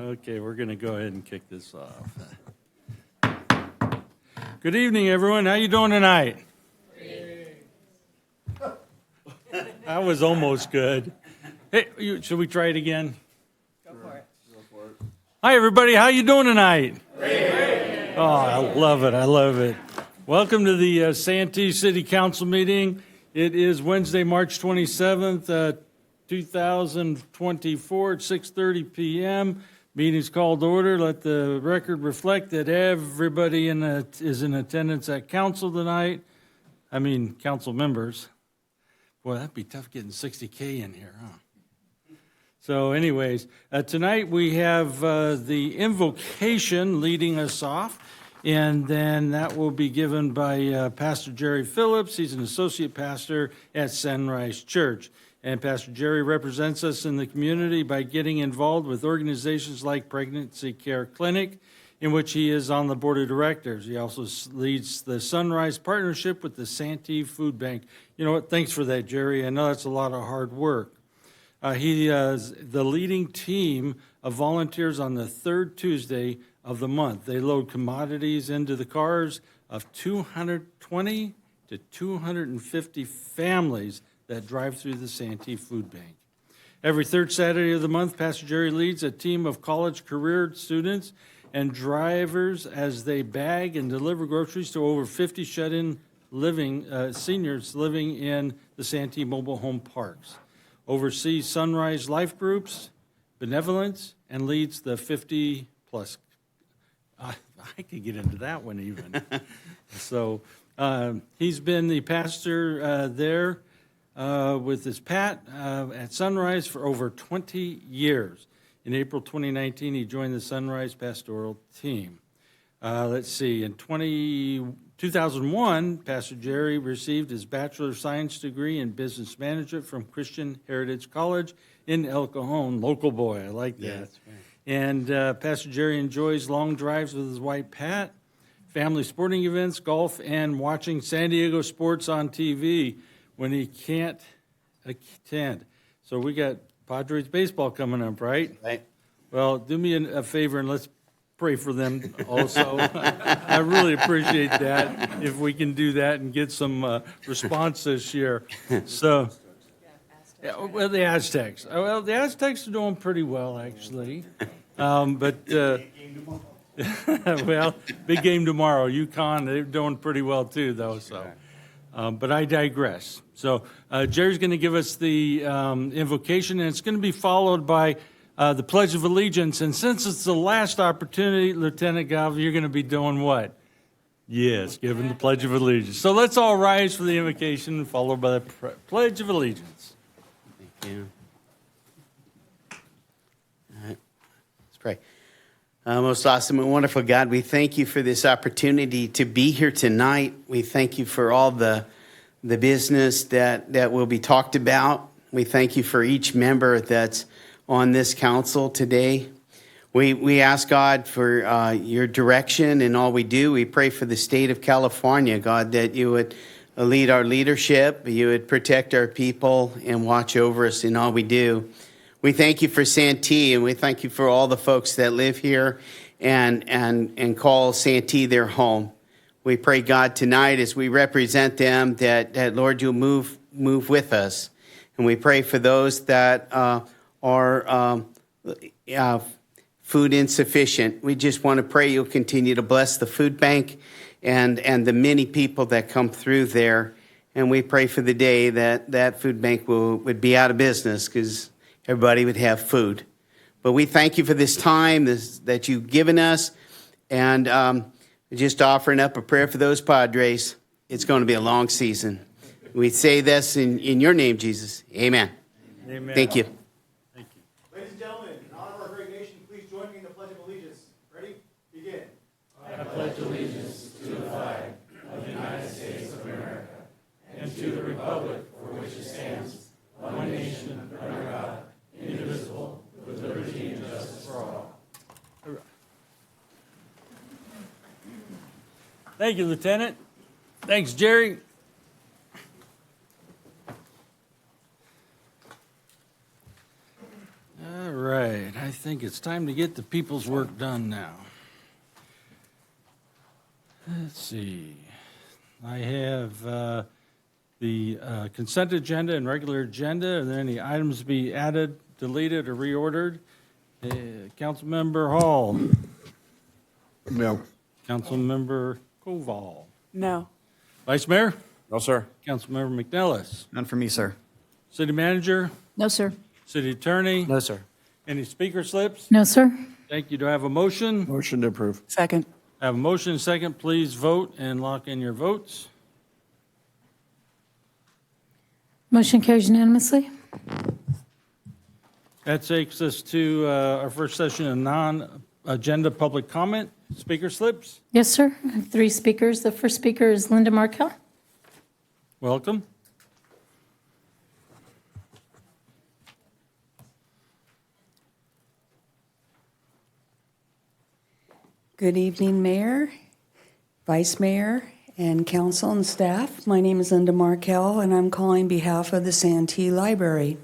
Okay, we're going to go ahead and kick this off. Good evening, everyone. How you doing tonight? That was almost good. Hey, should we try it again? Go for it. Hi, everybody. How you doing tonight? Oh, I love it. I love it. Welcome to the Santee City Council meeting. It is Wednesday, March 27th, 2024 at 6:30 p.m. Meeting's called to order. Let the record reflect that everybody is in attendance at council tonight. Council members. Boy, that'd be tough getting 60K in here, huh? So anyways, tonight we have the invocation leading us off, and then that will be given by Pastor Jerry Phillips. He's an associate pastor at Sunrise Church. And Pastor Jerry represents us in the community by getting involved with organizations like Pregnancy Care Clinic, in which he is on the board of directors. He also leads the Sunrise Partnership with the Santee Food Bank. You know what? Thanks for that, Jerry. I know that's a lot of hard work. He is the leading team of volunteers on the third Tuesday of the month. They load commodities into the cars of 220 to 250 families that drive through the Santee Food Bank. Every third Saturday of the month, Pastor Jerry leads a team of college career students and drivers as they bag and deliver groceries to over 50 shut-in seniors living in the Santee mobile home parks. Oversees Sunrise Life Groups, Benevolence, and leads the 50-plus. I could get into that one even. So he's been the pastor there with his Pat at Sunrise for over 20 years. In April 2019, he joined the Sunrise pastoral team. Let's see, in 2001, Pastor Jerry received his Bachelor of Science degree in Business Management from Christian Heritage College in El Cajon. Local boy, I like that. Yeah, that's right. And Pastor Jerry enjoys long drives with his wife Pat, family sporting events, golf, and watching San Diego sports on TV when he can't attend. So we got Padres baseball coming up, right? Right. Well, do me a favor and let's pray for them also. I really appreciate that if we can do that and get some response this year. So, well, the Aztecs. Well, the Aztecs are doing pretty well, actually. Well, big game tomorrow. UConn, they're doing pretty well too, though. So, but I digress. So, Jerry's going to give us the invocation, and it's going to be followed by the Pledge of Allegiance. And since it's the last opportunity, Lieutenant Gov, you're going to be doing what? Yes, giving the Pledge of Allegiance. So let's all rise for the invocation, followed by the Pledge of Allegiance. Thank you. All right, let's pray. Most awesome and wonderful God, we thank you for this opportunity to be here tonight. We thank you for all the business that will be talked about. We thank you for each member that's on this council today. We ask God for your direction in all we do. We pray for the state of California, God, that you would lead our leadership, you would protect our people and watch over us in all we do. We thank you for Santee, and we thank you for all the folks that live here and call Santee their home. We pray, God, tonight as we represent them that Lord, you'll move with us. And we pray for those that are food insufficient. We just want to pray you'll continue to bless the food bank and the many people that come through there. And we pray for the day that food bank would be out of business because everybody would have food. But we thank you for this time that you've given us. And just offering up a prayer for those Padres. It's going to be a long season. We say this in your name, Jesus. Amen. Amen. Thank you. Thank you. Ladies and gentlemen, in honor of our great nation, please join me in the Pledge of Allegiance. Ready? Begin. I pledge allegiance to the flag of the United States of America and to the republic for which it stands, one nation, under God, indivisible, with liberty and justice for all. Thank you, Lieutenant. Thanks, Jerry. All right. I think it's time to get the people's work done now. Let's see. I have the consent agenda and regular agenda. Are there any items to be added, deleted, or reordered? Councilmember Hall. No. Councilmember Koval. No. Vice Mayor. No, sir. Councilmember McNellis. None for me, sir. City Manager. No, sir. City Attorney. No, sir. Any speaker slips? No, sir. Thank you. Do I have a motion? Motion to approve. Second. I have a motion and second. Please vote and lock in your votes. Motion carries unanimously. That takes us to our first session of non-agenda public comment. Speaker slips. Yes, sir. I have 3 speakers. The first speaker is Linda Markell. Welcome. Good evening, Mayor, Vice Mayor, and council and staff. My name is Linda Markell, and I'm calling on behalf of the Santee Library.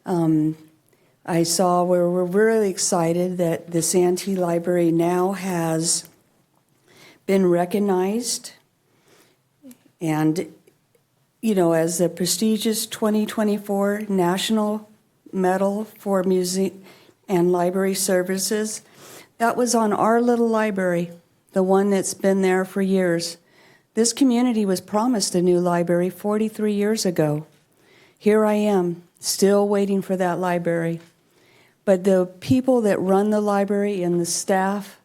I saw where we're really excited that the Santee Library now has been recognized and, you know, as the prestigious 2024 National Medal for Music and Library Services. That was on our little library, the one that's been there for years. This community was promised a new library 43 years ago. Here I am, still waiting for that library. But the people that run the library and the staff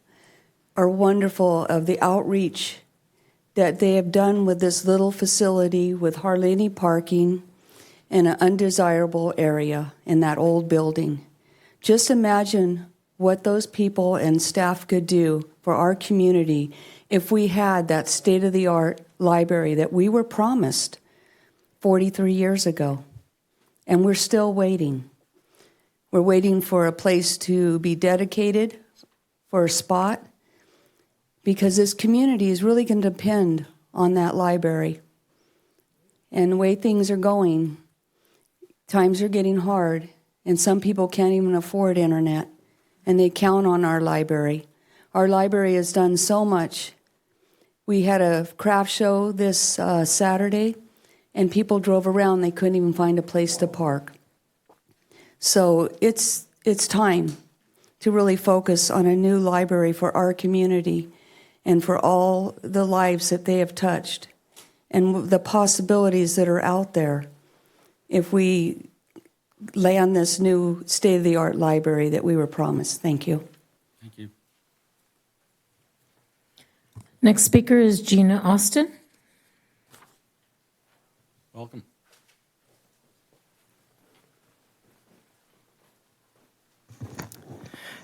are wonderful of the outreach that they have done with this little facility with hardly any parking in an undesirable area in that old building. Just imagine what those people and staff could do for our community if we had that state-of-the-art library that we were promised 43 years ago. And we're still waiting. We're waiting for a place to be dedicated, for a spot, because this community is really going to depend on that library. And the way things are going, times are getting hard, and some people can't even afford internet. And they count on our library. Our library has done so much. We had a craft show this Saturday, and people drove around. They couldn't even find a place to park. So it's time to really focus on a new library for our community and for all the lives that they have touched and the possibilities that are out there if we land this new state-of-the-art library that we were promised. Thank you. Thank you. Next speaker is Gina Austin. Welcome.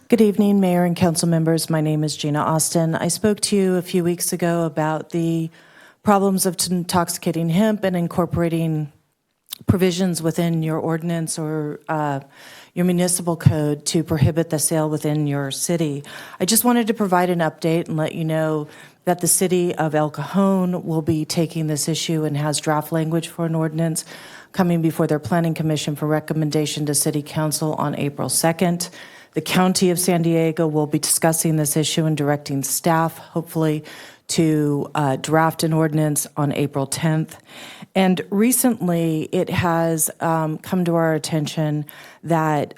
Good evening, Mayor and council members. My name is Gina Austin. I spoke to you a few weeks ago about the problems of intoxicating hemp and incorporating provisions within your ordinance or your municipal code to prohibit the sale within your city. I just wanted to provide an update and let you know that the city of El Cajon will be taking this issue and has draft language for an ordinance coming before their planning commission for recommendation to city council on April 2nd. The county of San Diego will be discussing this issue and directing staff, hopefully, to draft an ordinance on April 10th. And recently, it has come to our attention that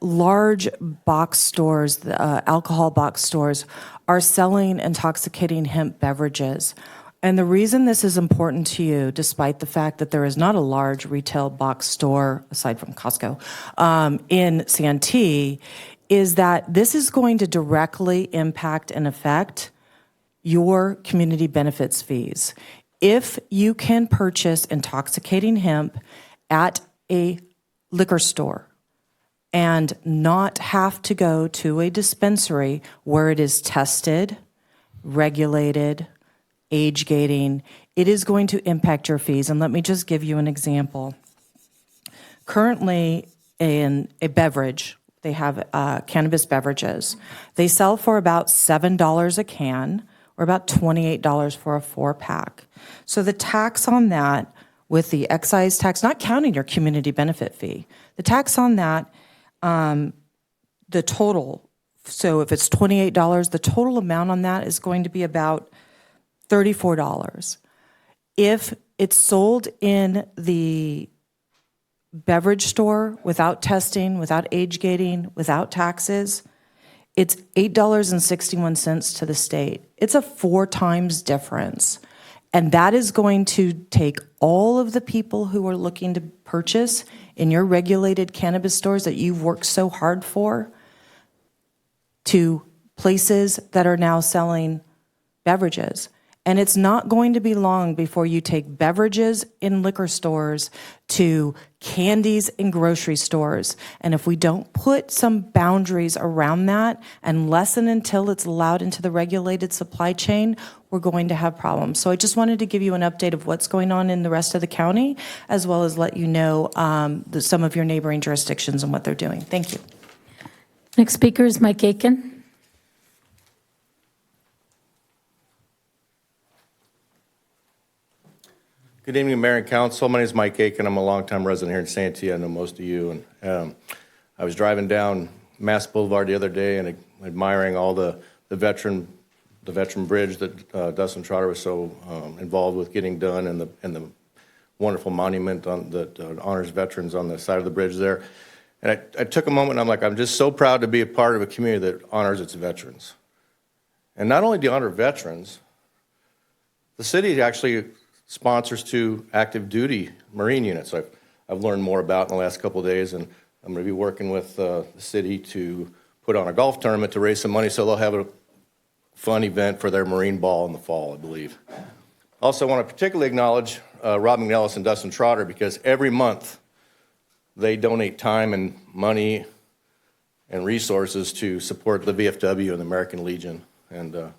large box stores, alcohol box stores, are selling intoxicating hemp beverages. And the reason this is important to you, despite the fact that there is not a large retail box store, aside from Costco, in Santee, is that this is going to directly impact and affect your community benefits fees. If you can purchase intoxicating hemp at a liquor store and not have to go to a dispensary where it is tested, regulated, age gating, it is going to impact your fees. And let me just give you an example. Currently, in a beverage, they have cannabis beverages. They sell for about $7 a can, or about $28 for a 4-pack. So the tax on that, with the excise tax, not counting your community benefit fee, the tax on that the total. So if it's $28, the total amount on that is going to be about $34. If it's sold in the beverage store without testing, without age gating, without taxes, it's $8.61 to the state. It's a 4 times difference. And that is going to take all of the people who are looking to purchase in your regulated cannabis stores that you've worked so hard for to places that are now selling beverages. And it's not going to be long before you take beverages in liquor stores to candies in grocery stores. And if we don't put some boundaries around that, unless and until it's allowed into the regulated supply chain, we're going to have problems. So I just wanted to give you an update of what's going on in the rest of the county, as well as let you know some of your neighboring jurisdictions and what they're doing. Thank you. Next speaker is Mike Aiken. Good evening, Mayor and Council. My name is Mike Aiken. I'm a longtime resident here in Santee. I know most of you. And I was driving down Mass Boulevard the other day and admiring all the veteran bridge that Dustin Trotter was so involved with getting done, and the wonderful monument that honors veterans on the side of the bridge there. And I took a moment and I'm like, I'm just so proud to be a part of a community that honors its veterans. And not only do you honor veterans, the city actually sponsors 2 active duty Marine units I've learned more about in the last couple of days, and I'm going to be working with the city to put on a golf tournament to raise some money so they'll have a fun event for their Marine ball in the fall, I believe. Also, I want to particularly acknowledge Rob McNellis and Dustin Trotter, because every month they donate time and money and resources to support the VFW and the American Legion, and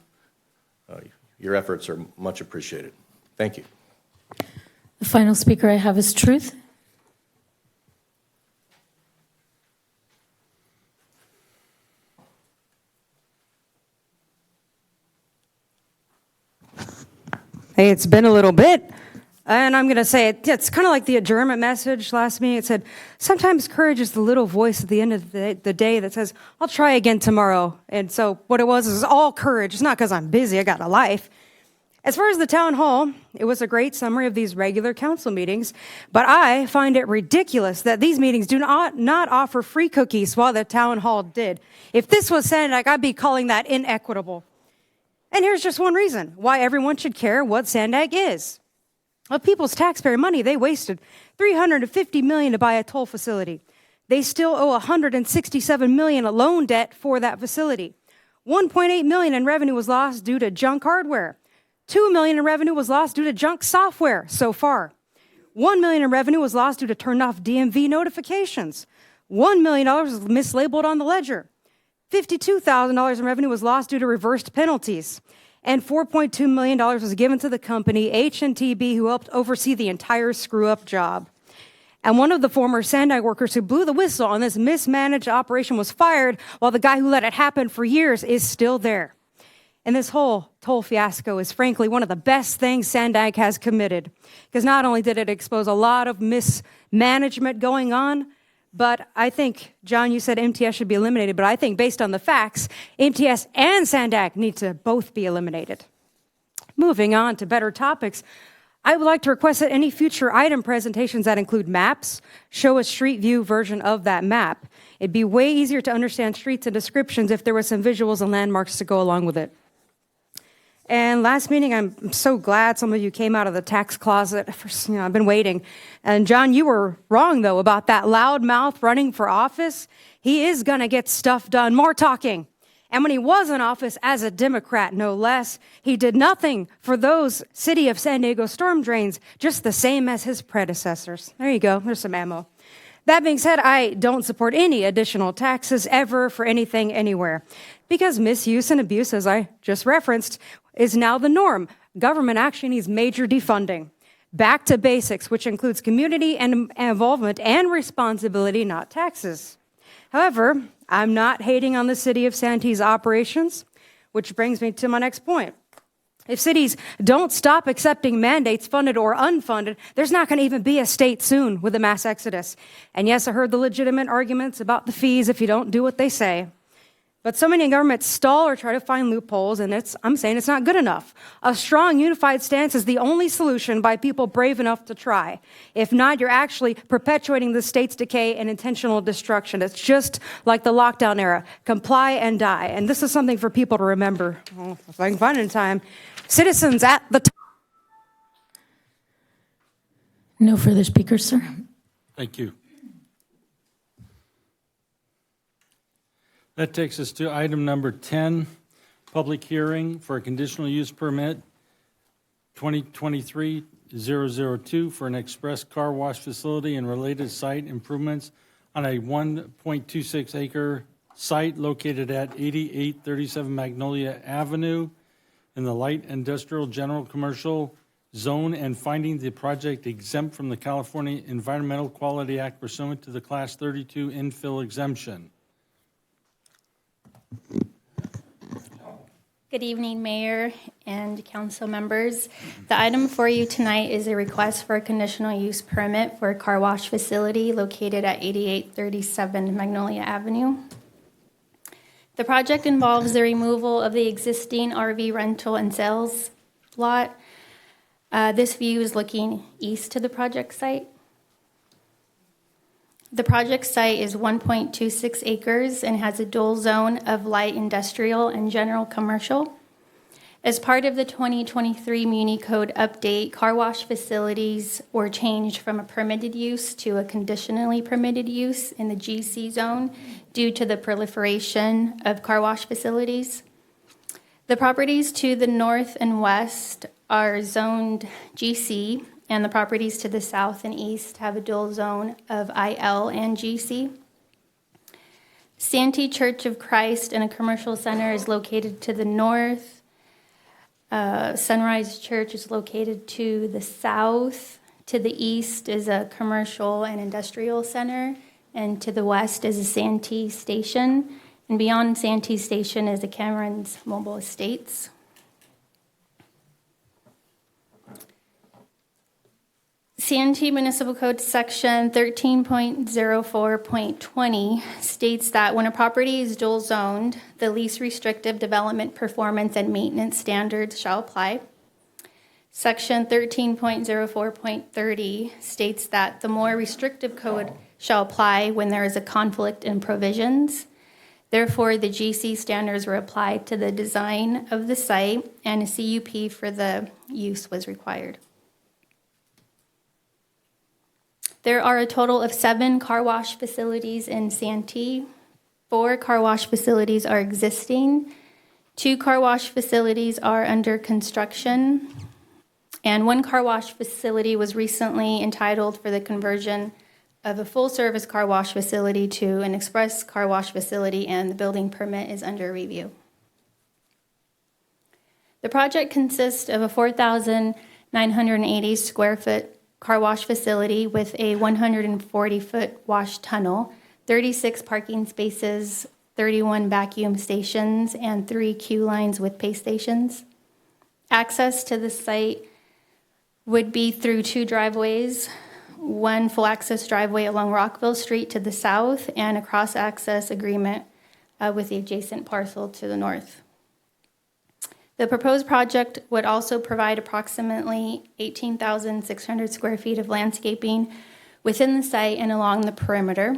your efforts are much appreciated. Thank you. The final speaker I have is Truth. Hey, it's been a little bit, and I'm going to say it's kind of like the adjournment message last meeting. It said, sometimes courage is the little voice at the end of the day that says, I'll try again tomorrow. And so what it was is all courage. It's not because I'm busy, I got a life. As far as the town hall, it was a great summary of these regular council meetings, but I find it ridiculous that these meetings do not offer free cookies while the town hall did. If this was Sandag, I'd be calling that inequitable. And here's just one reason why everyone should care what Sandag is. Of people's taxpayer money, they wasted $350 million to buy a toll facility. They still owe $167 million in loan debt for that facility. $1.8 million in revenue was lost due to junk hardware. $2 million in revenue was lost due to junk software so far. $1 million in revenue was lost due to turned off DMV notifications. $1 million was mislabeled on the ledger. $52,000 in revenue was lost due to reversed penalties. And $4.2 million was given to the company H&TB, who helped oversee the entire screw-up job. And one of the former Sandag workers who blew the whistle on this mismanaged operation was fired, while the guy who let it happen for years is still there. And this whole toll fiasco is frankly one of the best things Sandag has committed, because not only did it expose a lot of mismanagement going on, but I think, John, you said MTS should be eliminated, but I think based on the facts, MTS and Sandag need to both be eliminated. Moving on to better topics, I would like to request that any future item presentations that include maps show a street view version of that map. It'd be way easier to understand streets and descriptions if there were some visuals and landmarks to go along with it. And last meeting, I'm so glad some of you came out of the tax closet. I've been waiting. And John, you were wrong, though, about that loud mouth running for office. He is going to get stuff done, more talking. And when he was in office as a Democrat, no less, he did nothing for those city of San Diego storm drains, just the same as his predecessors. There you go. There's some ammo. That being said, I don't support any additional taxes ever for anything anywhere, because misuse and abuse, as I just referenced, is now the norm. Government actually needs major defunding. Back to basics, which includes community and involvement and responsibility, not taxes. However, I'm not hating on the city of Santee's operations, which brings me to my next point. If cities don't stop accepting mandates, funded or unfunded, there's not going to even be a state soon with a mass exodus. And yes, I heard the legitimate arguments about the fees if you don't do what they say. But so many governments stall or try to find loopholes, and I'm saying it's not good enough. A strong, unified stance is the only solution by people brave enough to try. If not, you're actually perpetuating the state's decay and intentional destruction. It's just like the lockdown era. Comply and die. And this is something for people to remember. Well, if I can find it in time. Citizens at the top. No further speakers, sir. Thank you. That takes us to item number 10, public hearing for a conditional use permit 2023-002 for an express car wash facility and related site improvements on a 1.26 acre site located at 8837 Magnolia Avenue in the light industrial general commercial zone, and finding the project exempt from the California Environmental Quality Act pursuant to the Class 32 infill exemption. Good evening, Mayor and council members. The item for you tonight is a request for a conditional use permit for a car wash facility located at 8837 Magnolia Avenue. The project involves the removal of the existing RV rental and sales lot. This view is looking east to the project site. The project site is 1.26 acres and has a dual zone of light industrial and general commercial. As part of the 2023 Muni Code update, car wash facilities were changed from a permitted use to a conditionally permitted use in the GC zone due to the proliferation of car wash facilities. The properties to the north and west are zoned GC, and the properties to the south and east have a dual zone of IL and GC. Santee Church of Christ and a commercial center is located to the north. Sunrise Church is located to the south. To the east is a commercial and industrial center, and to the west is a Santee station. And beyond Santee station is the Cameron's Mobile Estates. Santee Municipal Code Section 13.04.20 states that when a property is dual zoned, the least restrictive development performance and maintenance standards shall apply. Section 13.04.30 states that the more restrictive code shall apply when there is a conflict in provisions. Therefore, the GC standards were applied to the design of the site, and a CUP for the use was required. There are a total of 7 car wash facilities in Santee. 4 car wash facilities are existing. 2 car wash facilities are under construction. And 1 car wash facility was recently entitled for the conversion of a full-service car wash facility to an express car wash facility, and the building permit is under review. The project consists of a 4,980 square foot car wash facility with a 140-foot wash tunnel, 36 parking spaces, 31 vacuum stations, and 3 queue lines with pay stations. Access to the site would be through 2 driveways, 1 full access driveway along Rockville Street to the south, and a cross-access agreement with the adjacent parcel to the north. The proposed project would also provide approximately 18,600 square feet of landscaping within the site and along the perimeter.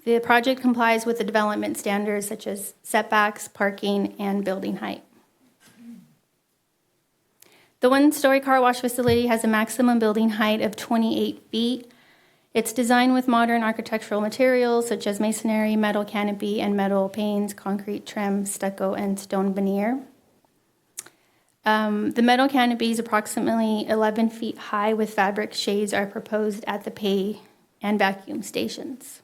The project complies with the development standards such as setbacks, parking, and building height. The 1-story car wash facility has a maximum building height of 28 feet. It's designed with modern architectural materials such as masonry, metal canopy, and metal panes, concrete trim, stucco, and stone veneer. The metal canopy is approximately 11 feet high with fabric shades are proposed at the pay and vacuum stations.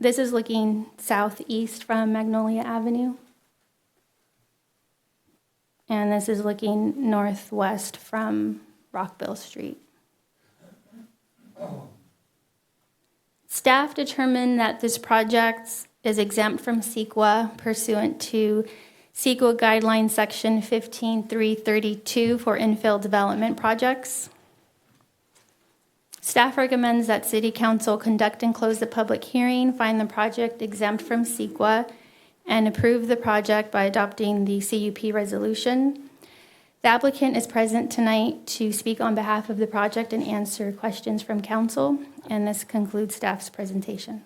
This is looking southeast from Magnolia Avenue. And this is looking northwest from Rockville Street. Staff determined that this project is exempt from CEQA pursuant to CEQA Guidelines Section 15.332 for infill development projects. Staff recommends that City Council conduct and close the public hearing, find the project exempt from CEQA, and approve the project by adopting the CUP resolution. The applicant is present tonight to speak on behalf of the project and answer questions from council, and this concludes staff's presentation.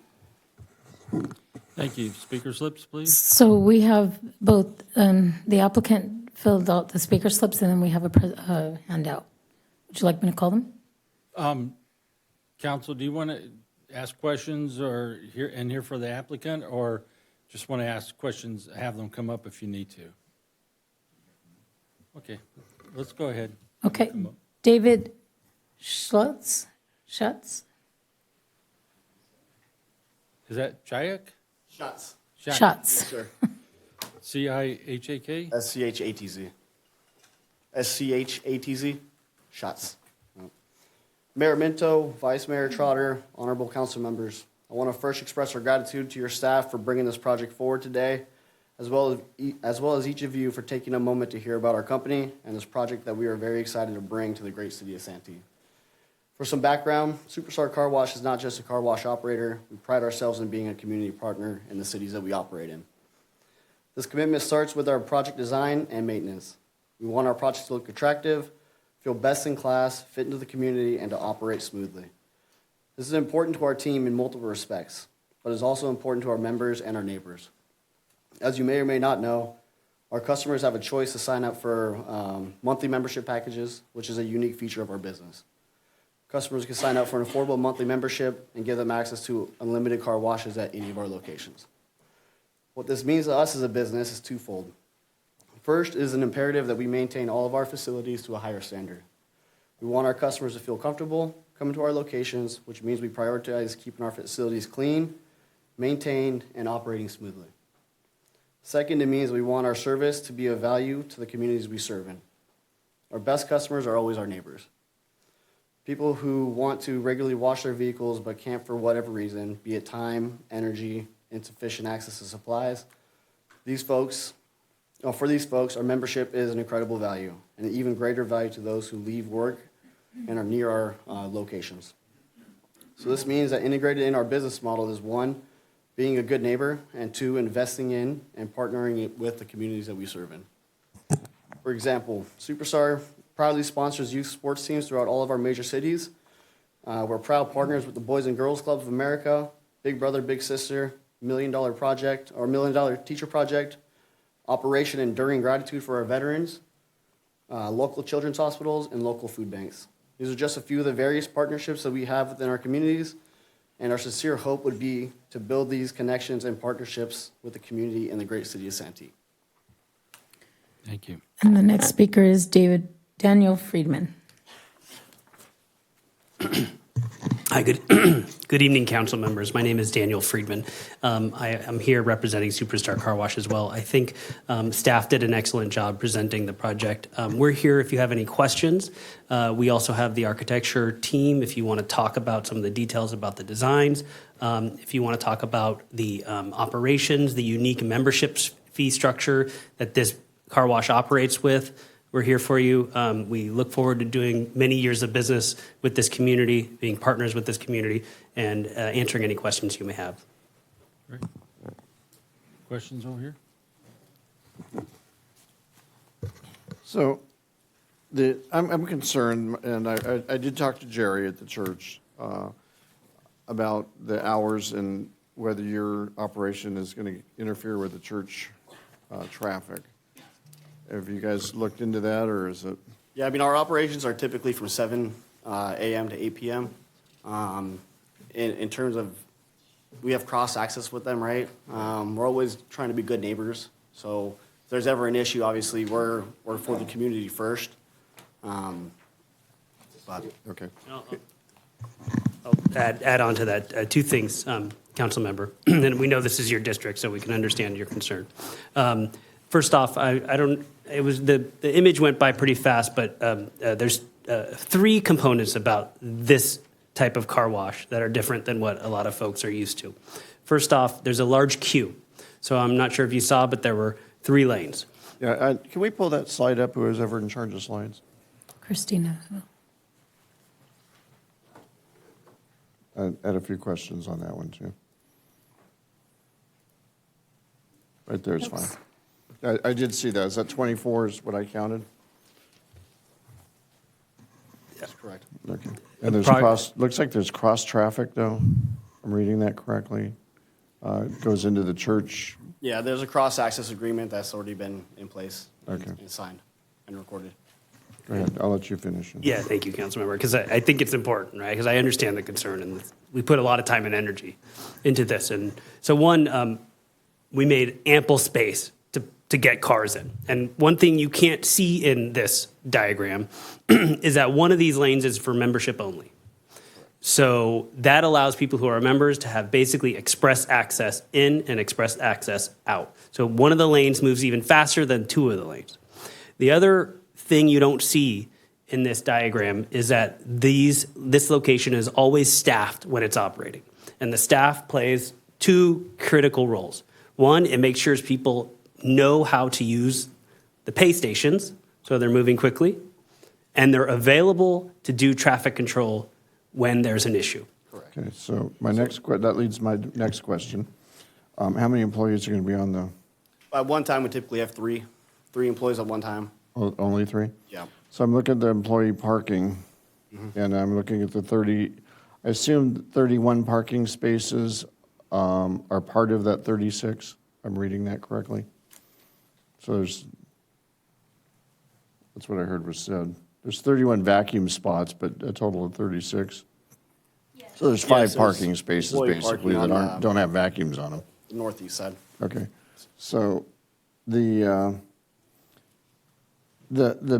Thank you. Speaker slips, please. So we have both, the applicant filled out the speaker slips, and then we have a handout. Would you like me to call them? Council, do you want to ask questions or hear for the applicant, or just want to ask questions, have them come up if you need to? Okay, let's go ahead. Okay, David Schutz? Is that Chayek? Shots. Schutz. Sure. C-I-H-A-K? SCHATZ. SCHATZ. Shots. Mayor Minto, Vice Mayor Trotter, honorable council members, I want to first express our gratitude to your staff for bringing this project forward today, as well as each of you for taking a moment to hear about our company and this project that we are very excited to bring to the great city of Santee. For some background, Superstar Car Wash is not just a car wash operator. We pride ourselves in being a community partner in the cities that we operate in. This commitment starts with our project design and maintenance. We want our projects to look attractive, feel best in class, fit into the community, and to operate smoothly. This is important to our team in multiple respects, but is also important to our members and our neighbors. As you may or may not know, our customers have a choice to sign up for monthly membership packages, which is a unique feature of our business. Customers can sign up for an affordable monthly membership and give them access to unlimited car washes at any of our locations. What this means to us as a business is twofold. First is an imperative that we maintain all of our facilities to a higher standard. We want our customers to feel comfortable coming to our locations, which means we prioritize keeping our facilities clean, maintained, and operating smoothly. Second, it means we want our service to be of value to the communities we serve in. Our best customers are always our neighbors. People who want to regularly wash their vehicles but can't for whatever reason, be it time, energy, insufficient access to supplies. For these folks, our membership is an incredible value, and an even greater value to those who leave work and are near our locations. So this means that integrated in our business model is one, being a good neighbor, and two, investing in and partnering with the communities that we serve in. For example, Superstar proudly sponsors youth sports teams throughout all of our major cities. We're proud partners with the Boys and Girls Club of America, Big Brother, Big Sister, $1 Million Project, or $1 Million Teacher Project, Operation Enduring Gratitude for our veterans, local children's hospitals, and local food banks. These are just a few of the various partnerships that we have within our communities, and our sincere hope would be to build these connections and partnerships with the community in the great city of Santee. Thank you. And the next speaker is Daniel Friedman. Hi, good evening, council members. My name is Daniel Friedman. I am here representing Superstar Car Wash as well. I think staff did an excellent job presenting the project. We're here if you have any questions. We also have the architecture team if you want to talk about some of the details about the designs. If you want to talk about the operations, the unique membership fee structure that this car wash operates with, we're here for you. We look forward to doing many years of business with this community, being partners with this community, and answering any questions you may have. Great. Questions over here? So, I'm concerned, and I did talk to Jerry at the church about the hours and whether your operation is going to interfere with the church traffic. Have you guys looked into that, or is it? Yeah, I mean, our operations are typically from 7 a.m. to 8 p.m. In terms of, we have cross-access with them, right? We're always trying to be good neighbors. So if there's ever an issue, obviously, we're for the community first. But Okay. I'll add on to that two things, council member. And we know this is your district, so we can understand your concern. First off, it was the image went by pretty fast, but there's three components about this type of car wash that are different than what a lot of folks are used to. First off, there's a large queue. So I'm not sure if you saw, but there were 3 lanes. Yeah, can we pull that slide up, who is ever in charge of slides? Christina. I had a few questions on that one, too. Right there is fine. I did see that. Is that 24 is what I counted? That's correct. Okay. And there's Pro- looks like there's cross-traffic, though. I'm reading that correctly. It goes into the church. Yeah, there's a cross-access agreement that's already been in place Okay. and signed and recorded. Go ahead. I'll let you finish. Yeah, thank you, Councilmember, because I think it's important, right? Because I understand the concern, and we put a lot of time and energy into this. And so one, we made ample space to get cars in. And one thing you can't see in this diagram is that one of these lanes is for membership only. So that allows people who are members to have basically express access in and express access out. So one of the lanes moves even faster than 2 of the lanes. The other thing you don't see in this diagram is that this location is always staffed when it's operating. And the staff plays 2 critical roles. One, it makes sure people know how to use the pay stations, so they're moving quickly, and they're available to do traffic control when there's an issue. Okay, so that leads to my next question. How many employees are going to be on the, At one time, we typically have three employees at one time. only 3? Yeah. So I'm looking at the employee parking, and I'm looking at the 30, I assume 31 parking spaces are part of that 36? I'm reading that correctly? So that's what I heard was said. There's 31 vacuum spots, but a total of 36? So there's 5 Yes, there's parking spaces, employee basically, parking that on don't have vacuums on them. The northeast side. Okay, so the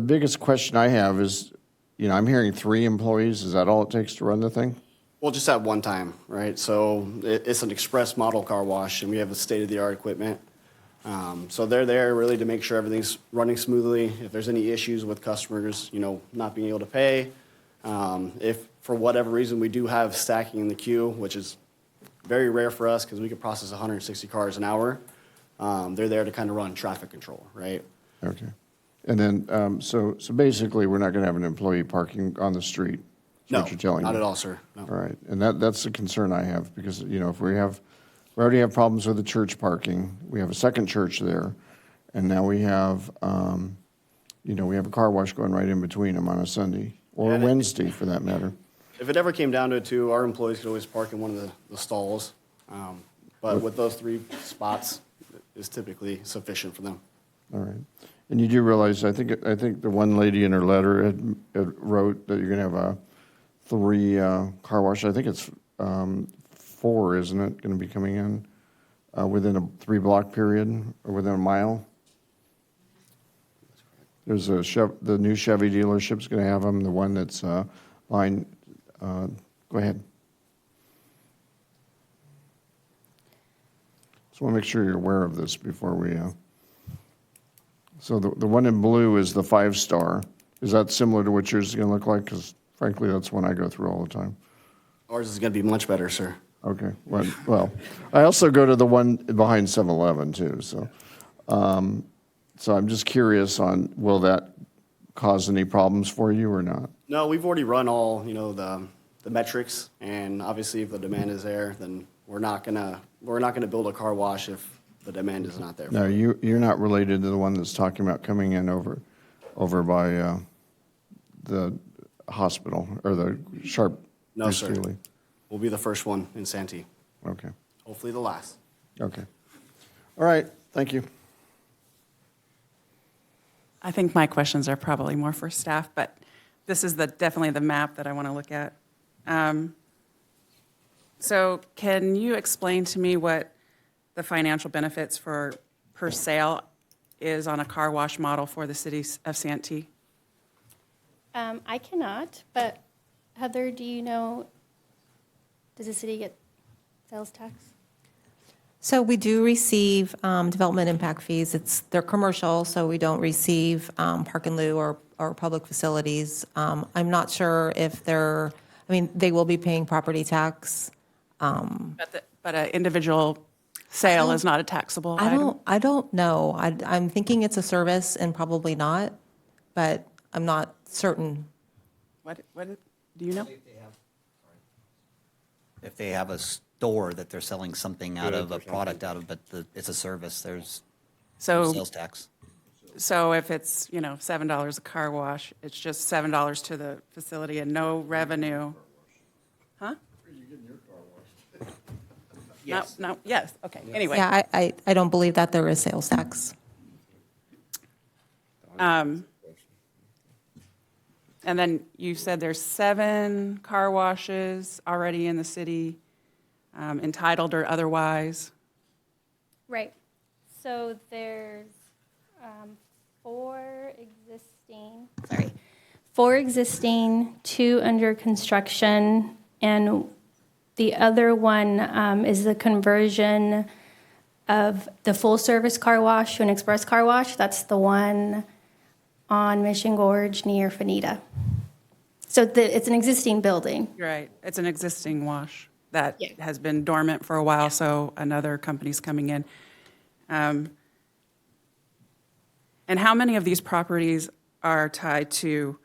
biggest question I have is, I'm hearing 3 employees. Is that all it takes to run the thing? Well, just at one time, right? So it's an express model car wash, and we have the state-of-the-art equipment. So they're there really to make sure everything's running smoothly. If there's any issues with customers, not being able to pay, if for whatever reason we do have stacking in the queue, which is very rare for us because we could process 160 cars an hour, they're there to kind of run traffic control, right? Okay. And then, so basically, we're not going to have an employee parking on the street? Is No, what you're telling not me? at all, sir. No. All right, and that's the concern I have, because, if we already have problems with the church parking, we have a second church there, and now we have, we have a car wash going right in between them on a Sunday, or a And it- Wednesday, for that matter. If it ever came down to it, too, our employees could always park in one of the stalls. But with those 3 spots, is typically sufficient for them. All right. And you do realize, I think the one lady in her letter had wrote that you're going to have 3 car wash. I think it's 4, isn't it, going to be coming in within a 3-block period or within a mile? There's the new Chevy dealership's going to have them. The one that's behind. Go ahead. Just want to make sure you're aware of this before we. So the one in blue is the 5-star. Is that similar to what yours is going to look like? Because frankly, that's one I go through all the time. Ours is going to be much better, sir. Okay. Well, I also go to the one behind 7-Eleven too. So I'm just curious on, will that cause any problems for you or not? No, we've already run all, the metrics, and obviously if the demand is there, then we're not gonna build a car wash if the demand is not there. No, you're not related to the one that's talking about coming in over by the hospital or the Sharp. No, sir. Steely. We'll be the first one in Santee. Okay. Hopefully the last. Okay. All right. Thank you. I think my questions are probably more for staff, but this is definitely the map that I want to look at. So can you explain to me what the financial benefits per sale is on a car wash model for the city of Santee? I cannot, but Heather, do you know, does the city get sales tax? So we do receive development impact fees. They're commercial, so we don't receive park and lieu or public facilities. I'm not sure if they will be paying property tax. But an individual sale is not a taxable item? I don't know. I'm thinking it's a service and probably not, but I'm not certain. What, do you know? If they have a store that they're selling something out of, a product out of, but it's a service, there's no So, sales tax. so if it's, $7 a car wash, it's just $7 to the facility and no revenue? Huh? Yes. No, yes, okay, anyway. Yeah, I don't believe that there is sales tax. And then you said there's 7 car washes already in the city, entitled or otherwise. Right. So there's 4 existing, 2 under construction, and the other one is the conversion of the full-service car wash to an express car wash. That's the one on Mission Gorge near Fanita. So it's an existing building. Right, it's an existing wash that Yeah. has been dormant for a while, so another company's coming in. And how many of these properties are tied to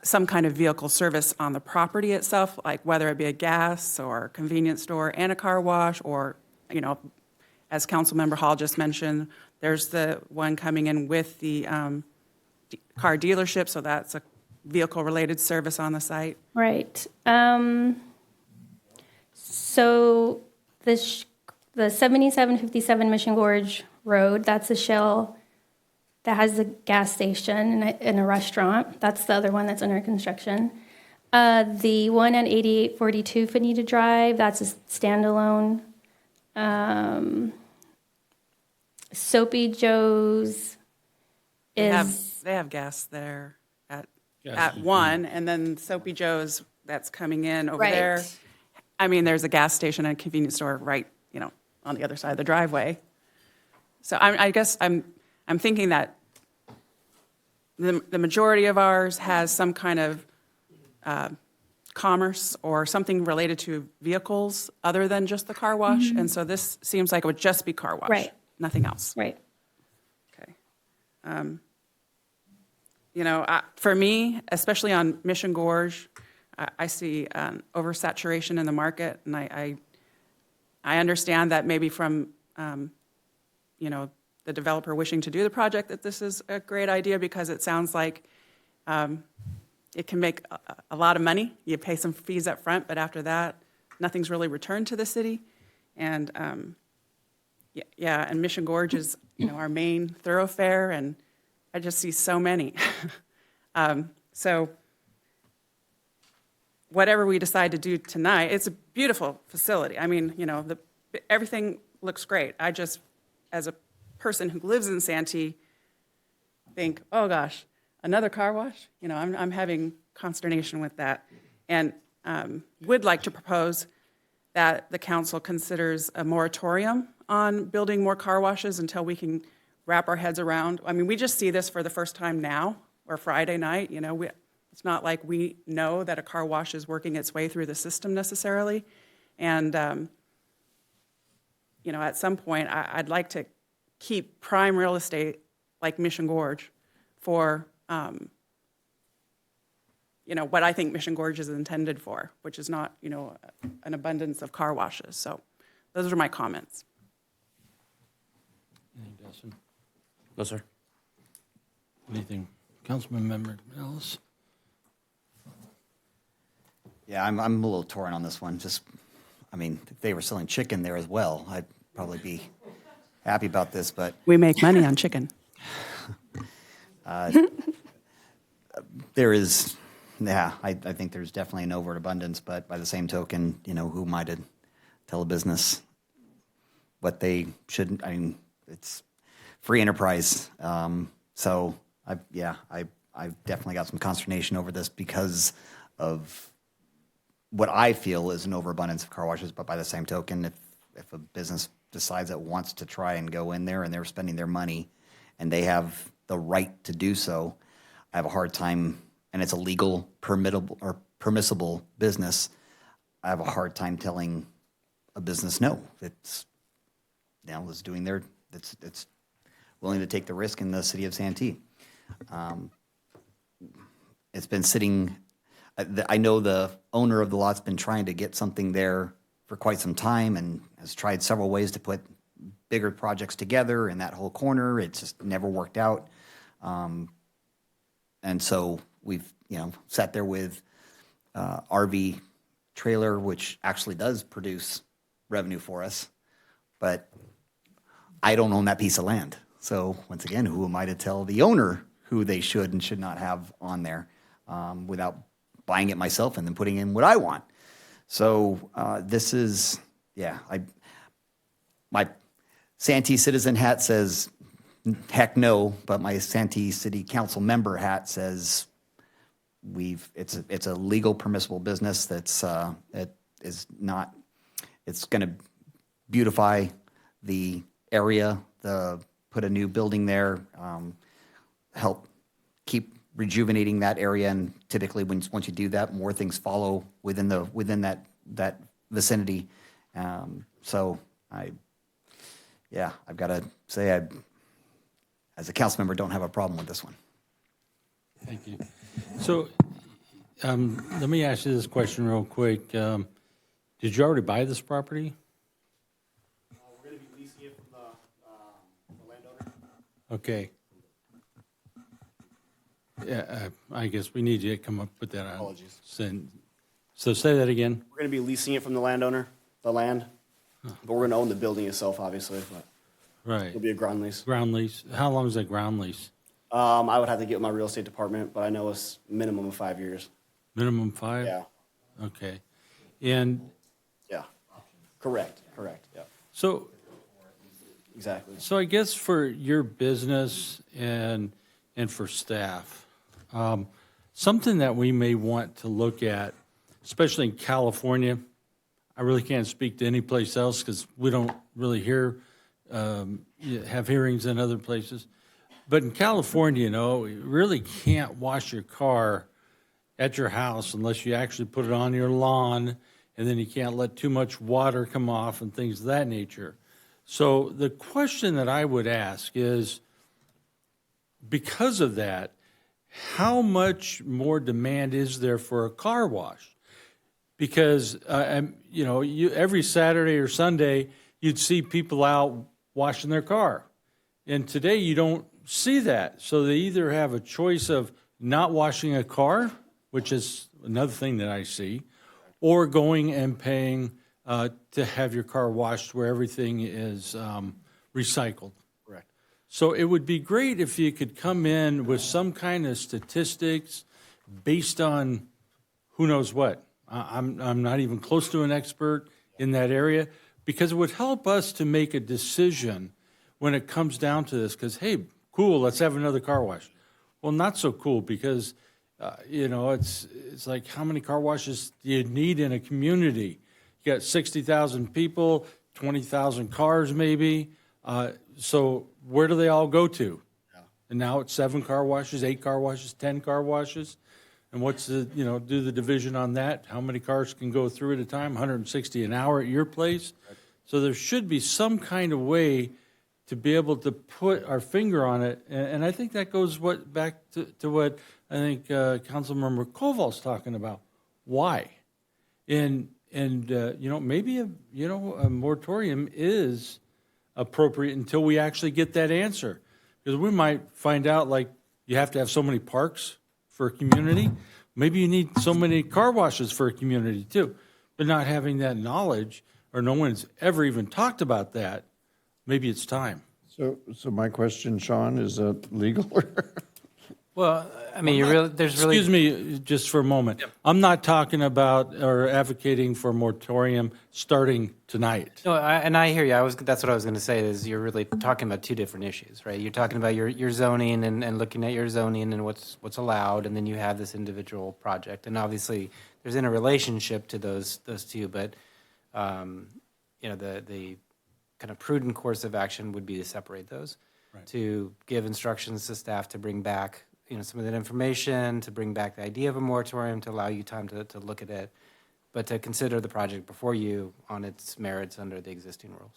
some kind of vehicle service on the property itself, like whether it be a gas or convenience store and a car wash, or, as Councilmember Hall just mentioned, there's the one coming in with the car dealership, so that's a vehicle-related service on the site. Right. So the 7757 Mission Gorge Road, that's a shell that has a gas station and a restaurant. That's the other one that's under construction. The one at 8842 Fanita Drive, that's a standalone. Soapy Joe's They is, have gas there at Gas. one, and then Soapy Joe's that's coming in over Right. there. I mean, there's a gas station and a convenience store right, on the other side of the driveway. So I guess I'm thinking that the majority of ours has some kind of commerce or something related to vehicles other than just the car wash, and so this seems like it would just be car wash. Right. Nothing else. right. Okay. For me, especially on Mission Gorge, I see oversaturation in the market, and I understand that maybe from, the developer wishing to do the project, that this is a great idea because it sounds like it can make a lot of money. You pay some fees up front, but after that, nothing's really returned to the city. And and Mission Gorge is, our main thoroughfare, and I just see so many. So whatever we decide to do tonight, it's a beautiful facility. I mean, everything looks great. I just, as a person who lives in Santee, think, oh gosh, another car wash? I'm having consternation with that. And would like to propose that the council considers a moratorium on building more car washes until we can wrap our heads around. I mean, we just see this for the first time now, or Friday night, it's not like we know that a car wash is working its way through the system necessarily. And, at some point, I'd like to keep prime real estate like Mission Gorge for, what I think Mission Gorge is intended for, which is not, an abundance of car washes. So those are my comments. Anything, Dustin? No, sir. Anything? Councilman Member Ellis? Yeah, I'm a little torn on this one. If they were selling chicken there as well, I'd probably be happy about this, but We make money on chicken. there is, I think there's definitely an overabundance, but by the same token, who am I to tell a business what they shouldn't? It's free enterprise. So I've definitely got some consternation over this because of what I feel is an overabundance of car washes. But by the same token, if a business decides it wants to try and go in there and they're spending their money and they have the right to do so, I have a hard time, and it's a legal, permissible business, I have a hard time telling a business no. It's is doing their, it's willing to take the risk in the city of Santee. It's been sitting, I know the owner of the lot's been trying to get something there for quite some time and has tried several ways to put bigger projects together in that whole corner. It just never worked out. And so we've, sat there with RV trailer, which actually does produce revenue for us, but I don't own that piece of land. So once again, who am I to tell the owner who they should and should not have on there without buying it myself and then putting in what I want? So this is, my Santee citizen hat says, heck no, but my Santee City Council member hat says it's a legal permissible business that's it is not, it's going to beautify the area, put a new building there, help keep rejuvenating that area, and typically once you do that, more things follow within that vicinity. So I've got to say as a council member, don't have a problem with this one. Thank you. So let me ask you this question real quick. Did you already buy this property? We're going to be leasing it from the landowner. Okay. Yeah, I guess we need you to come up with that. Apologies. So say that again. We're going to be leasing it from the landowner, the land, but we're going to own the building itself, obviously. But Right. it'll be a ground lease. Ground lease. How long is that ground lease? I would have to get with my real estate department, but I know it's minimum of 5 years. Minimum 5? Yeah. Okay. And Yeah. Correct. Yeah. so Exactly. So I guess for your business and for staff, something that we may want to look at, especially in California, I really can't speak to any place else because we don't really have hearings in other places. But in California, you really can't wash your car at your house unless you actually put it on your lawn, and then you can't let too much water come off and things of that nature. So the question that I would ask is, because of that, how much more demand is there for a car wash? Because, every Saturday or Sunday, you'd see people out washing their car. And today you don't see that. So they either have a choice of not washing a car, which is another thing that I see, or going and paying to have your car washed where everything is recycled. Correct. So it would be great if you could come in with some kind of statistics based on who knows what. I'm not even close to an expert in that area, because it would help us to make a decision when it comes down to this. Because, hey, cool, let's have another car wash. Well, not so cool, because it's like, how many car washes do you need in a community? You got 60,000 people, 20,000 cars maybe. So where do they all go to? Yeah. And now it's 7 car washes, 8 car washes, 10 car washes. And what's do the division on that? How many cars can go through at a time? 160 an hour at your place? Right. So there should be some kind of way to be able to put our finger on it. And I think that goes back to what I think Councilmember Koval's talking about. Why? And maybe a moratorium is appropriate until we actually get that answer. Because we might find out, like, you have to have so many parks for a community. Maybe you need so many car washes for a community too. But not having that knowledge, or no one's ever even talked about that, maybe it's time. So my question, Sean, is that legal? Well, I mean, Excuse me just for a moment. Yep. I'm not talking about or advocating for a moratorium starting tonight. No, I hear you. That's what I was going to say, is you're really talking about two different issues, right? You're talking about your zoning and looking at your zoning and what's allowed, and then you have this individual project. And obviously, there's in a relationship to those two, but the kind of prudent course of action would be to separate those, right. To give instructions to staff to bring back some of that information, to bring back the idea of a moratorium, to allow you time to look at it, but to consider the project before you on its merits under the existing rules.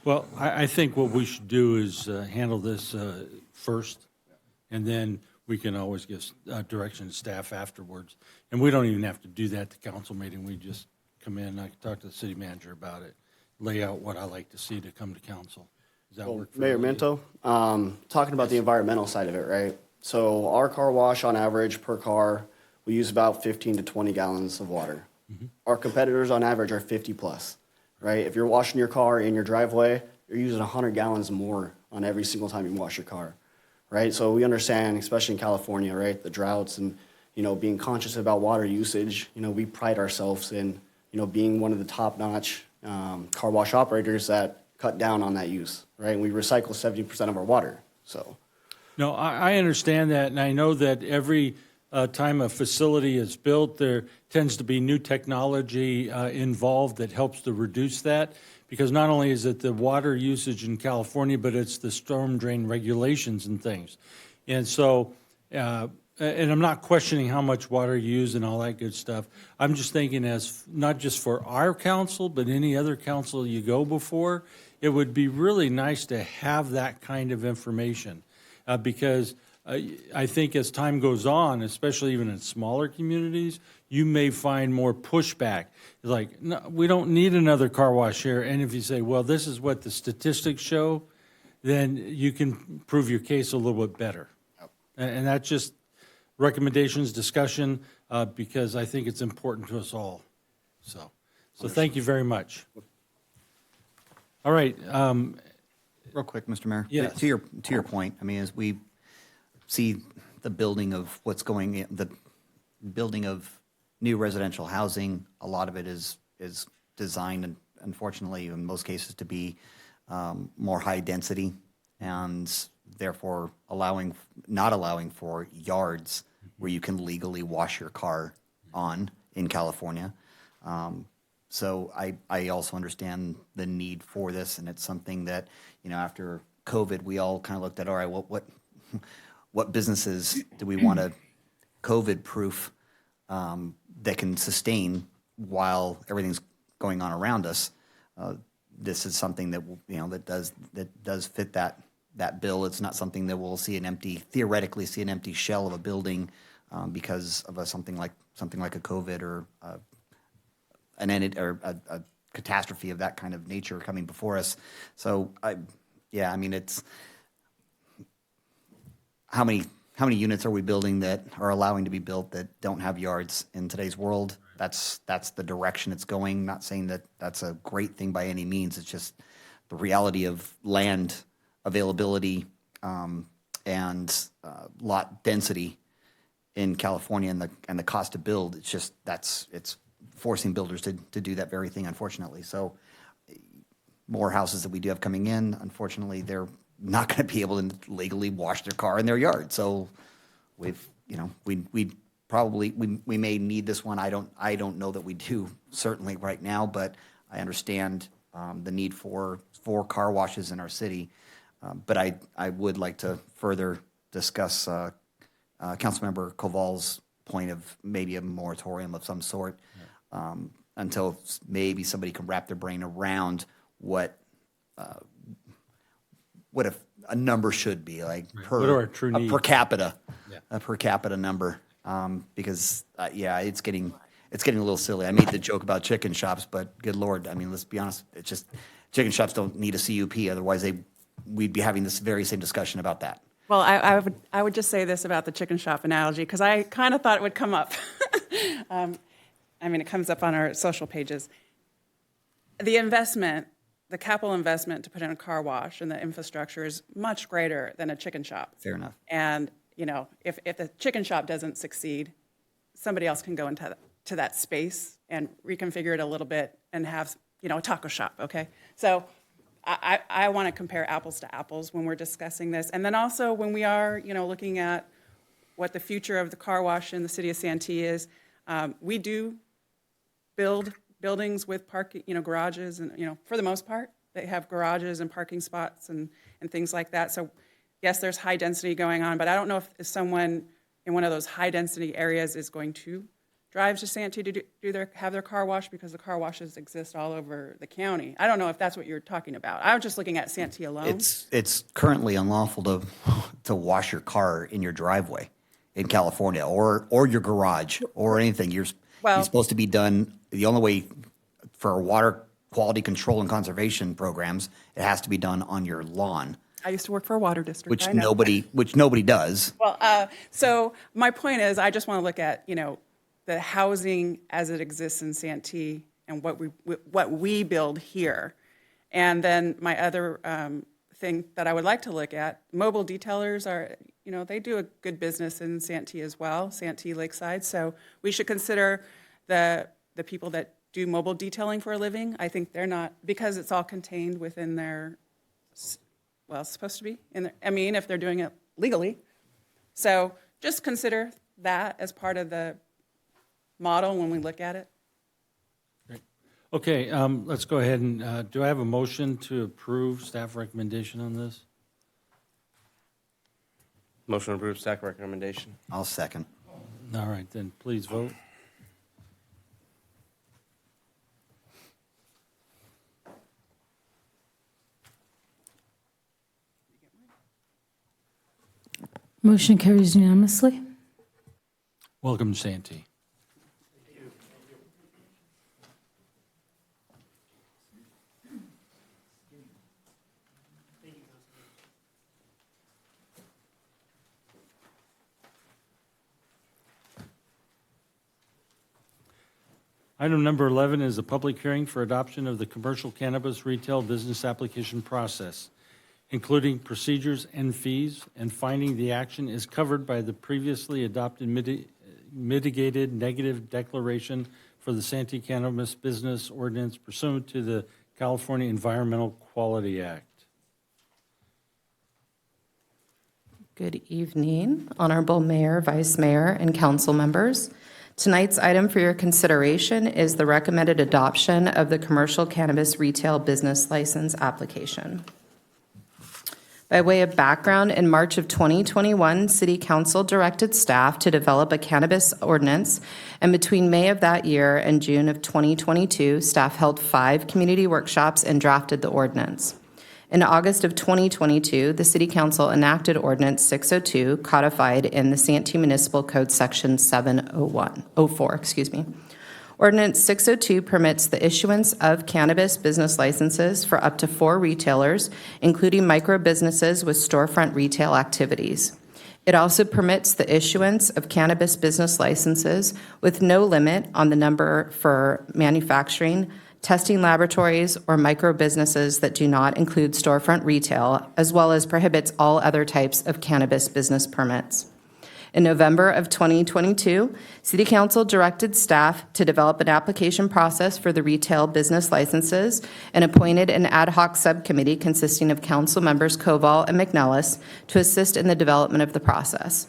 Well, I think what we should do is handle this first, and then we can always give direction to staff afterwards. And we don't even have to do that at the council meeting. We just come in, I can talk to the city manager about it, lay out what I like to see to come to council. Does that work for Mayor everybody? Minto, talking about the environmental side of it, right? So our car wash on average per car, we use about 15 to 20 gallons of water. Our competitors on average are 50 plus, right? If you're washing your car in your driveway, you're using 100 gallons more on every single time you wash your car, right? So we understand, especially in California, right, the droughts and, being conscious about water usage. We pride ourselves in, being one of the top-notch car wash operators that cut down on that use, right? And we recycle 70% of our water, so. No, I understand that, and I know that every time a facility is built, there tends to be new technology involved that helps to reduce that, because not only is it the water usage in California, but it's the storm drain regulations and things. And so, and I'm not questioning how much water you use and all that good stuff. I'm just thinking as, not just for our council, but any other council you go before, it would be really nice to have that kind of information. Because I think as time goes on, especially even in smaller communities, you may find more pushback. It's like, no, we don't need another car wash here. And if you say, well, this is what the statistics show, then you can prove your case a little bit better. And that's just recommendations, discussion, because I think it's important to us all. So thank you very much. All right. Real quick, Mr. Mayor. Yes. To your point, I mean, as we see the building of what's going in, the building of new residential housing, a lot of it is designed, and unfortunately, in most cases, to be more high density, and therefore not allowing for yards where you can legally wash your car on in California. So I also understand the need for this, and it's something that, after COVID, we all kind of looked at, all right, what businesses do we want to COVID-proof that can sustain while everything's going on around us? This is something that that does fit that bill. It's not something that we'll theoretically see an empty shell of a building because of something like a COVID or a catastrophe of that kind of nature coming before us. So it's how many units are we building that are allowing to be built that don't have yards in today's world? That's the direction it's going. Not saying that that's a great thing by any means. It's just the reality of land availability and lot density in California and the cost to build. It's just it's forcing builders to do that very thing, unfortunately. So more houses that we do have coming in, unfortunately, they're not going to be able to legally wash their car in their yard. So we may need this one. I don't know that we do certainly right now, but I understand the need for car washes in our city. But I would like to further discuss Councilmember Koval's point of maybe a moratorium of some sort until maybe somebody can wrap their brain around what a number should be, like What are our true needs? per capita, Yeah. a per capita number, because it's getting a little silly. I made the joke about chicken shops, but good Lord, I mean, let's be honest, it's just chicken shops don't need a CUP, otherwise we'd be having this very same discussion about that. Well, I would just say this about the chicken shop analogy, because I kind of thought it would come up. It comes up on our social pages. The capital investment to put in a car wash and the infrastructure is much greater than a chicken shop. Fair enough. And, if the chicken shop doesn't succeed, somebody else can go into that space and reconfigure it a little bit and have, a taco shop, okay? So I want to compare apples to apples when we're discussing this. And then also when we are, looking at what the future of the car wash in the city of Santee is, we do build buildings with parking, garages, and, for the most part, they have garages and parking spots and things like that. So yes, there's high density going on, but I don't know if someone in one of those high density areas is going to drive to Santee to have their car washed, because the car washes exist all over the county. I don't know if that's what you're talking about. I was just looking at Santee alone. It's currently unlawful to wash your car in your driveway in California, or your garage, or anything. You're supposed to be done, the only way for water quality control and conservation programs, it has to be done on your lawn. I used to work for a water district. Which I know. nobody does. Well, so my point is, I just want to look at, the housing as it exists in Santee and what we build here. And then my other thing that I would like to look at, mobile detailers are, they do a good business in Santee as well, Santee Lakeside. So we should consider the people that do mobile detailing for a living. I think they're not, because it's all contained within their, well, it's supposed to be, if they're doing it legally. So just consider that as part of the model when we look at it. Great. Okay, let's go ahead and, do I have a motion to approve staff recommendation on this? Motion to approve staff recommendation. I'll second. All right, then please vote. Motion carries unanimously. Welcome, Santee. Item number 11 is a public hearing for adoption of the commercial cannabis retail business application process, including procedures and fees, and finding the action is covered by the previously adopted mitigated negative declaration for the Santee Cannabis Business Ordinance pursuant to the California Environmental Quality Act. Good evening, Honorable Mayor, Vice Mayor, and council members. Tonight's item for your consideration is the recommended adoption of the commercial cannabis retail business license application. By way of background, in March of 2021, City Council directed staff to develop a cannabis ordinance, and between May of that year and June of 2022, staff held 5 community workshops and drafted the ordinance. In August of 2022, the City Council enacted Ordinance 602, codified in the Santee Municipal Code Section 704. Ordinance 602 permits the issuance of cannabis business licenses for up to 4 retailers, including micro businesses with storefront retail activities. It also permits the issuance of cannabis business licenses with no limit on the number for manufacturing, testing laboratories, or micro businesses that do not include storefront retail, as well as prohibits all other types of cannabis business permits. In November of 2022, City Council directed staff to develop an application process for the retail business licenses and appointed an ad hoc subcommittee consisting of council members Koval and McNellis to assist in the development of the process.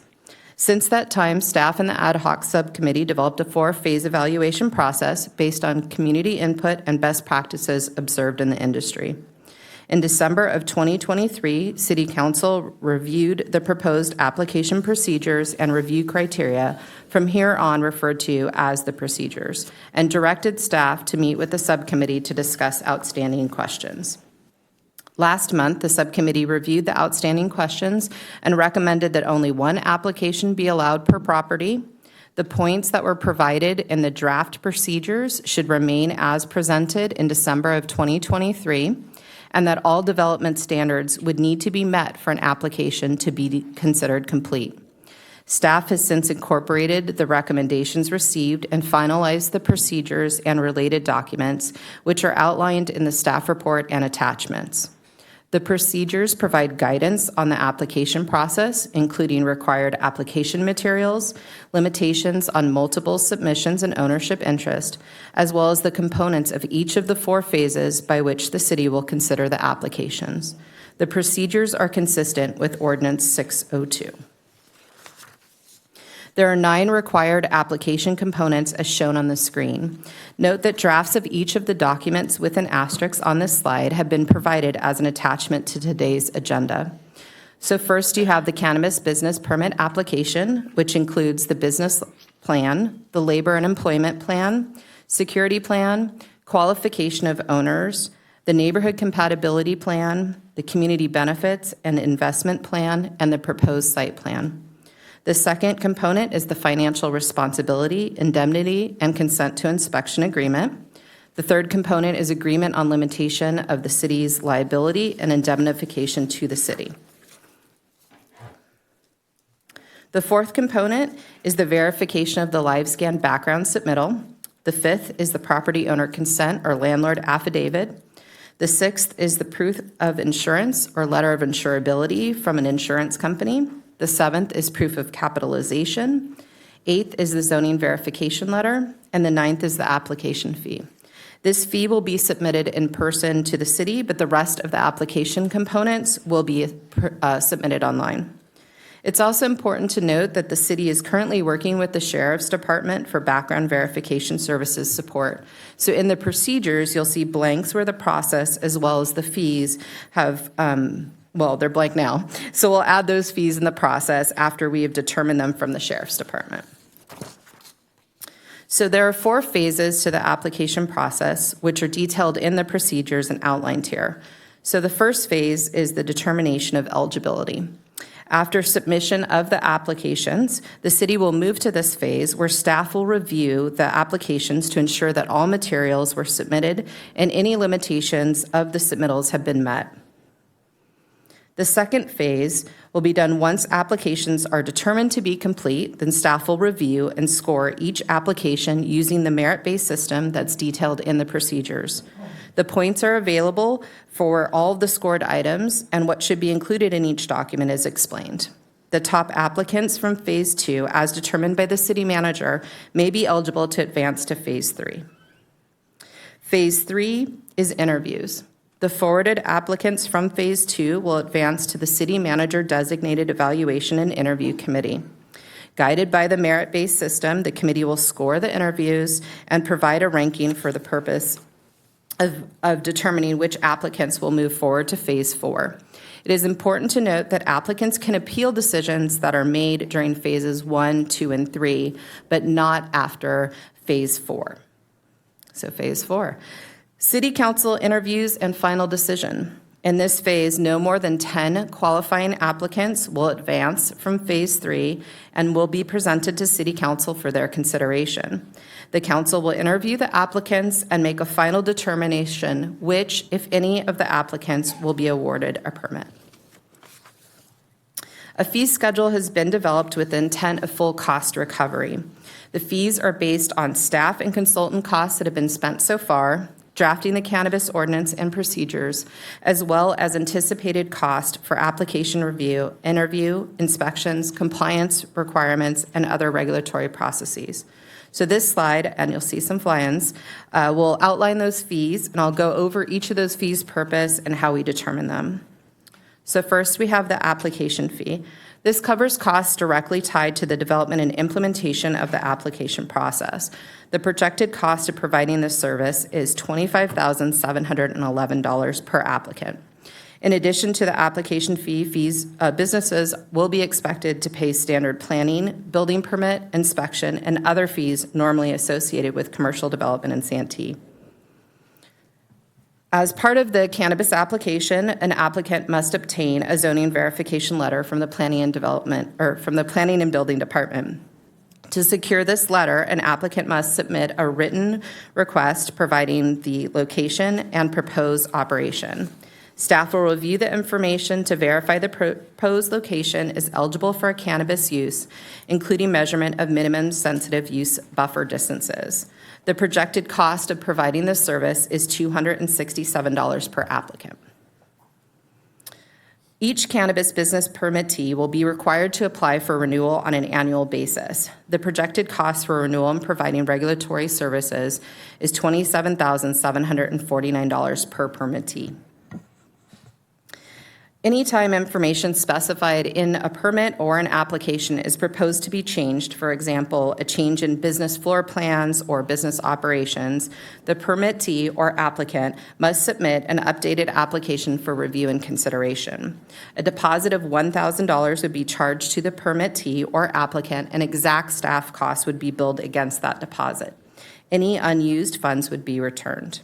Since that time, staff and the ad hoc subcommittee developed a 4-phase evaluation process based on community input and best practices observed in the industry. In December of 2023, City Council reviewed the proposed application procedures and review criteria, from here on referred to as the procedures, and directed staff to meet with the subcommittee to discuss outstanding questions. Last month, the subcommittee reviewed the outstanding questions and recommended that only 1 application be allowed per property. The points that were provided in the draft procedures should remain as presented in December of 2023, and that all development standards would need to be met for an application to be considered complete. Staff has since incorporated the recommendations received and finalized the procedures and related documents, which are outlined in the staff report and attachments. The procedures provide guidance on the application process, including required application materials, limitations on multiple submissions and ownership interest, as well as the components of each of the 4 phases by which the city will consider the applications. The procedures are consistent with Ordinance 602. There are 9 required application components as shown on the screen. Note that drafts of each of the documents with an asterisk on this slide have been provided as an attachment to today's agenda. So first, you have the cannabis business permit application, which includes the business plan, the labor and employment plan, security plan, qualification of owners, the neighborhood compatibility plan, the community benefits and investment plan, and the proposed site plan. The second component is the financial responsibility, indemnity, and consent to inspection agreement. The third component is agreement on limitation of the city's liability and indemnification to the city. The fourth component is the verification of the LiveScan background submittal. The fifth is the property owner consent or landlord affidavit. The sixth is the proof of insurance or letter of insurability from an insurance company. The seventh is proof of capitalization. Eighth is the zoning verification letter. And the ninth is the application fee. This fee will be submitted in person to the city, but the rest of the application components will be submitted online. It's also important to note that the city is currently working with the Sheriff's Department for background verification services support. So in the procedures, you'll see blanks where the process as well as the fees have, well, they're blank now. So we'll add those fees in the process after we have determined them from the Sheriff's Department. So there are 4 phases to the application process, which are detailed in the procedures and outlined here. So the first phase is the determination of eligibility. After submission of the applications, the city will move to this phase where staff will review the applications to ensure that all materials were submitted and any limitations of the submittals have been met. The second phase will be done once applications are determined to be complete, then staff will review and score each application using the merit-based system that's detailed in the procedures. The points are available for all of the scored items, and what should be included in each document is explained. The top applicants from Phase 2, as determined by the city manager, may be eligible to advance to Phase 3. Phase 3 is interviews. The forwarded applicants from Phase 2 will advance to the city manager designated evaluation and interview committee. Guided by the merit-based system, the committee will score the interviews and provide a ranking for the purpose of determining which applicants will move forward to Phase 4. It is important to note that applicants can appeal decisions that are made during Phases 1, 2, and 3, but not after Phase 4. So Phase 4. City Council interviews and final decision. In this phase, no more than 10 qualifying applicants will advance from Phase 3 and will be presented to City Council for their consideration. The council will interview the applicants and make a final determination which, if any, of the applicants will be awarded a permit. A fee schedule has been developed with the intent of full cost recovery. The fees are based on staff and consultant costs that have been spent so far, drafting the cannabis ordinance and procedures, as well as anticipated cost for application review, interview, inspections, compliance requirements, and other regulatory processes. So this slide, and you'll see some fly-ins, will outline those fees, and I'll go over each of those fees' purpose and how we determine them. So first, we have the application fee. This covers costs directly tied to the development and implementation of the application process. The projected cost of providing this service is $25,711 per applicant. In addition to the application fee, businesses will be expected to pay standard planning, building permit, inspection, and other fees normally associated with commercial development in Santee. As part of the cannabis application, an applicant must obtain a zoning verification letter from the Planning and Building Department. To secure this letter, an applicant must submit a written request providing the location and proposed operation. Staff will review the information to verify the proposed location is eligible for cannabis use, including measurement of minimum sensitive use buffer distances. The projected cost of providing this service is $267 per applicant. Each cannabis business permittee will be required to apply for renewal on an annual basis. The projected cost for renewal and providing regulatory services is $27,749 per permittee. Anytime information specified in a permit or an application is proposed to be changed, for example, a change in business floor plans or business operations, the permittee or applicant must submit an updated application for review and consideration. A deposit of $1,000 would be charged to the permittee or applicant, and exact staff costs would be billed against that deposit. Any unused funds would be returned.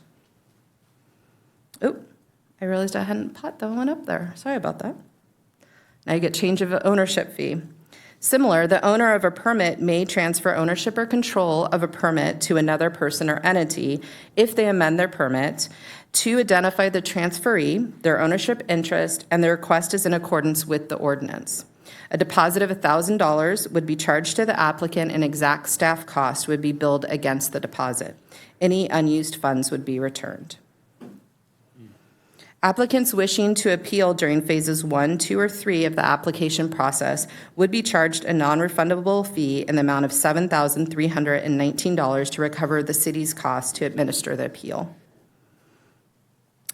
Oh, I realized I hadn't put that one up there. Sorry about that. Now you get change of ownership fee. Similar, the owner of a permit may transfer ownership or control of a permit to another person or entity if they amend their permit to identify the transferee, their ownership interest, and the request is in accordance with the ordinance. A deposit of $1,000 would be charged to the applicant, and exact staff cost would be billed against the deposit. Any unused funds would be returned. Applicants wishing to appeal during phases 1, 2, or 3 of the application process would be charged a non-refundable fee in the amount of $7,319 to recover the city's cost to administer the appeal.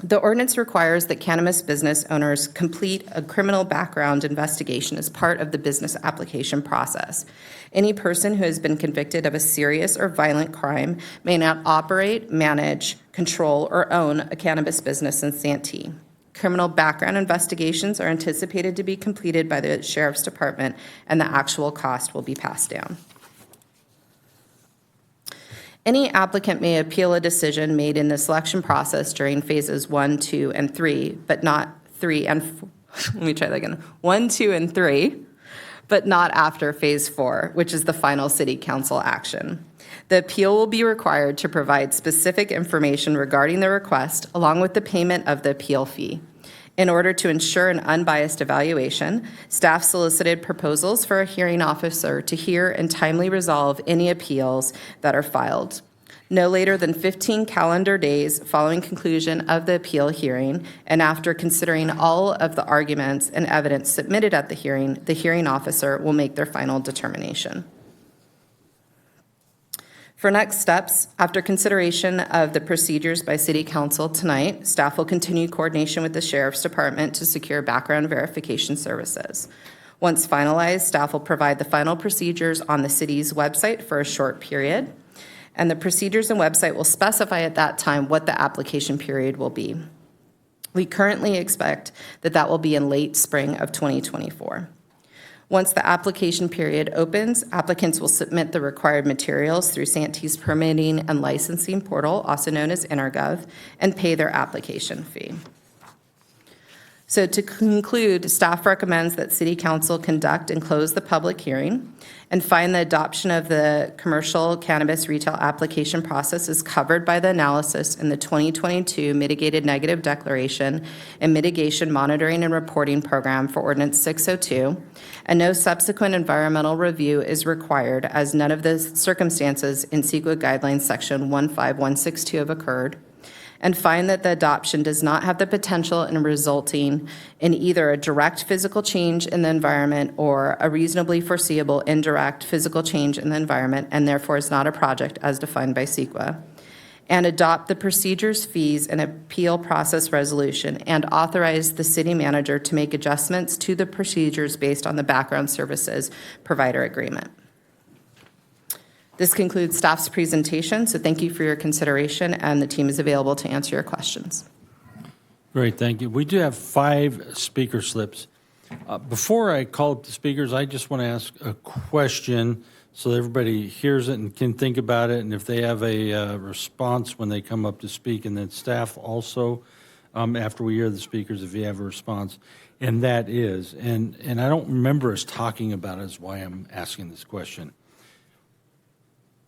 The ordinance requires that cannabis business owners complete a criminal background investigation as part of the business application process. Any person who has been convicted of a serious or violent crime may not operate, manage, control, or own a cannabis business in Santee. Criminal background investigations are anticipated to be completed by the Sheriff's Department, and the actual cost will be passed down. Any applicant may appeal a decision made in the selection process during phases 1, 2, and 3, but not 3 and let me try that again. 1, 2, and 3, but not after phase 4, which is the final city council action. The appeal will be required to provide specific information regarding the request, along with the payment of the appeal fee. In order to ensure an unbiased evaluation, staff solicited proposals for a hearing officer to hear and timely resolve any appeals that are filed. No later than 15 calendar days following conclusion of the appeal hearing, and after considering all of the arguments and evidence submitted at the hearing officer will make their final determination. For next steps, after consideration of the procedures by City Council tonight, staff will continue coordination with the Sheriff's Department to secure background verification services. Once finalized, staff will provide the final procedures on the city's website for a short period, and the procedures and website will specify at that time what the application period will be. We currently expect that that will be in late spring of 2024. Once the application period opens, applicants will submit the required materials through Santee's permitting and licensing portal, also known as InterGov, and pay their application fee. So to conclude, staff recommends that City Council conduct and close the public hearing and find the adoption of the commercial cannabis retail application process is covered by the analysis in the 2022 Mitigated Negative Declaration and Mitigation Monitoring and Reporting Program for Ordinance 602, and no subsequent environmental review is required as none of the circumstances in CEQA Guidelines Section 15162 have occurred, and find that the adoption does not have the potential in resulting in either a direct physical change in the environment or a reasonably foreseeable indirect physical change in the environment, and therefore is not a project as defined by CEQA, and adopt the procedures, fees, and appeal process resolution, and authorize the city manager to make adjustments to the procedures based on the background services provider agreement. This concludes staff's presentation, so thank you for your consideration, and the team is available to answer your questions. Great, thank you. We do have 5 speaker slips. Before I call up the speakers, I just want to ask a question so everybody hears it and can think about it, and if they have a response when they come up to speak, and then staff also, after we hear the speakers, if you have a response. And that is, and I don't remember us talking about it, is why I'm asking this question.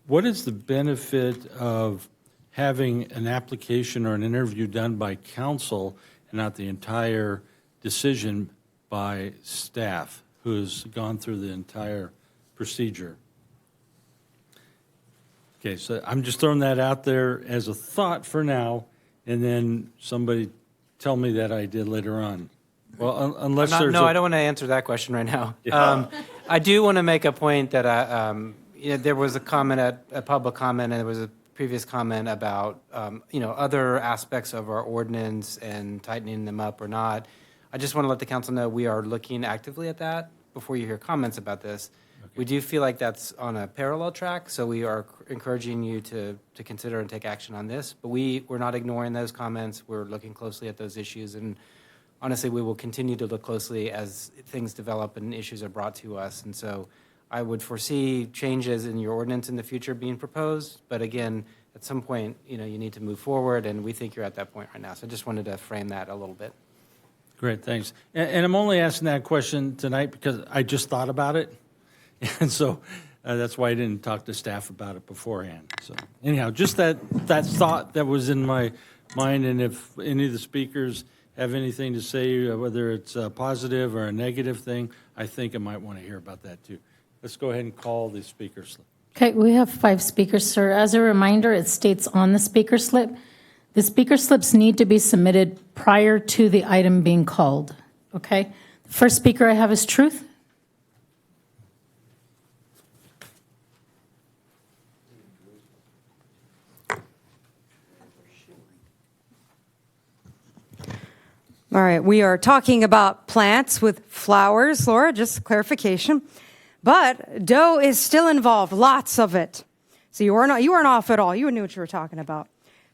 What is the benefit of having an application or an interview done by council and not the entire decision by staff who's gone through the entire procedure? Okay, so I'm just throwing that out there as a thought for now, and then somebody tell me that I did later on. Well, unless there's I don't want to answer that question right now. Yeah. I do want to make a point that there was a comment, a public comment, and there was a previous comment about other aspects of our ordinance and tightening them up or not. I just want to let the council know we are looking actively at that before you hear comments about this. We do feel like that's on a parallel track, so we are encouraging you to consider and take action on this. But we're not ignoring those comments. We're looking closely at those issues, and honestly, we will continue to look closely as things develop and issues are brought to us. And so I would foresee changes in your ordinance in the future being proposed, but again, at some point, you need to move forward, and we think you're at that point right now. So I just wanted to frame that a little bit. Great, thanks. And I'm only asking that question tonight because I just thought about it. And so that's why I didn't talk to staff about it beforehand. So anyhow, just that thought that was in my mind, and if any of the speakers have anything to say, whether it's a positive or a negative thing, I think I might want to hear about that too. Let's go ahead and call the speaker slip. Okay, we have 5 speakers, sir. As a reminder, it states on the speaker slip, the speaker slips need to be submitted prior to the item being called, okay? The first speaker I have is Truth. All right, we are talking about plants with flowers, Laura, just clarification. But dough is still involved, lots of it. So you weren't off at all. You knew what you were talking about.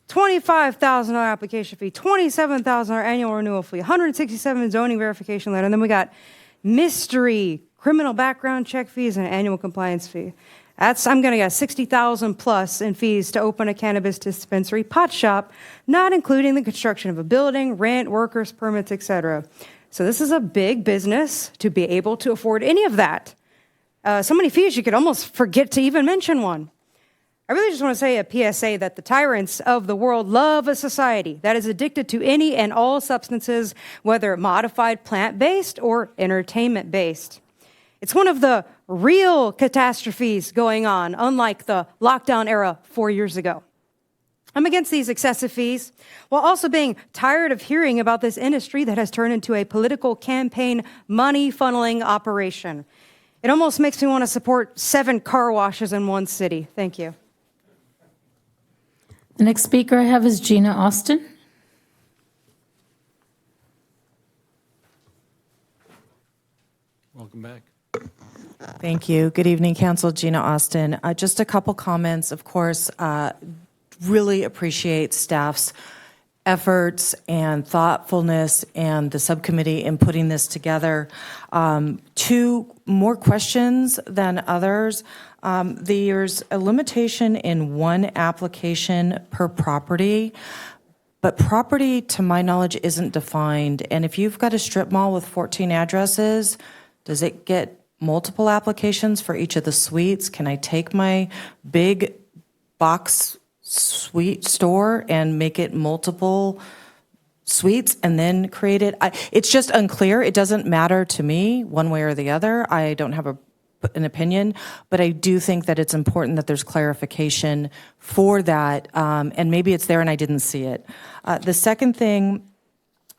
$25,000 application fee, $27,000 annual renewal fee, $167 zoning verification letter, and then we got mystery criminal background check fees and an annual compliance fee. I'm going to get $60,000 plus in fees to open a cannabis dispensary pot shop, not including the construction of a building, rent, workers, permits, etc. So this is a big business to be able to afford any of that. So many fees you could almost forget to even mention one. I really just want to say a PSA that the tyrants of the world love a society that is addicted to any and all substances, whether modified plant-based or entertainment-based. It's one of the real catastrophes going on, unlike the lockdown era 4 years ago. I'm against these excessive fees, while also being tired of hearing about this industry that has turned into a political campaign money funneling operation. It almost makes me want to support 7 car washes in one city. Thank you. The next speaker I have is Gina Austin. Welcome back. Thank you. Good evening, Council. Gina Austin. Just a couple comments. Of course, really appreciate staff's efforts and thoughtfulness and the subcommittee in putting this together. 2 more questions than others. There's a limitation in 1 application per property, but property, to my knowledge, isn't defined. And if you've got a strip mall with 14 addresses, does it get multiple applications for each of the suites? Can I take my big box suite store and make it multiple suites and then create it? It's just unclear. It doesn't matter to me one way or the other. I don't have an opinion, but I do think that it's important that there's clarification for that, and maybe it's there and I didn't see it. The second thing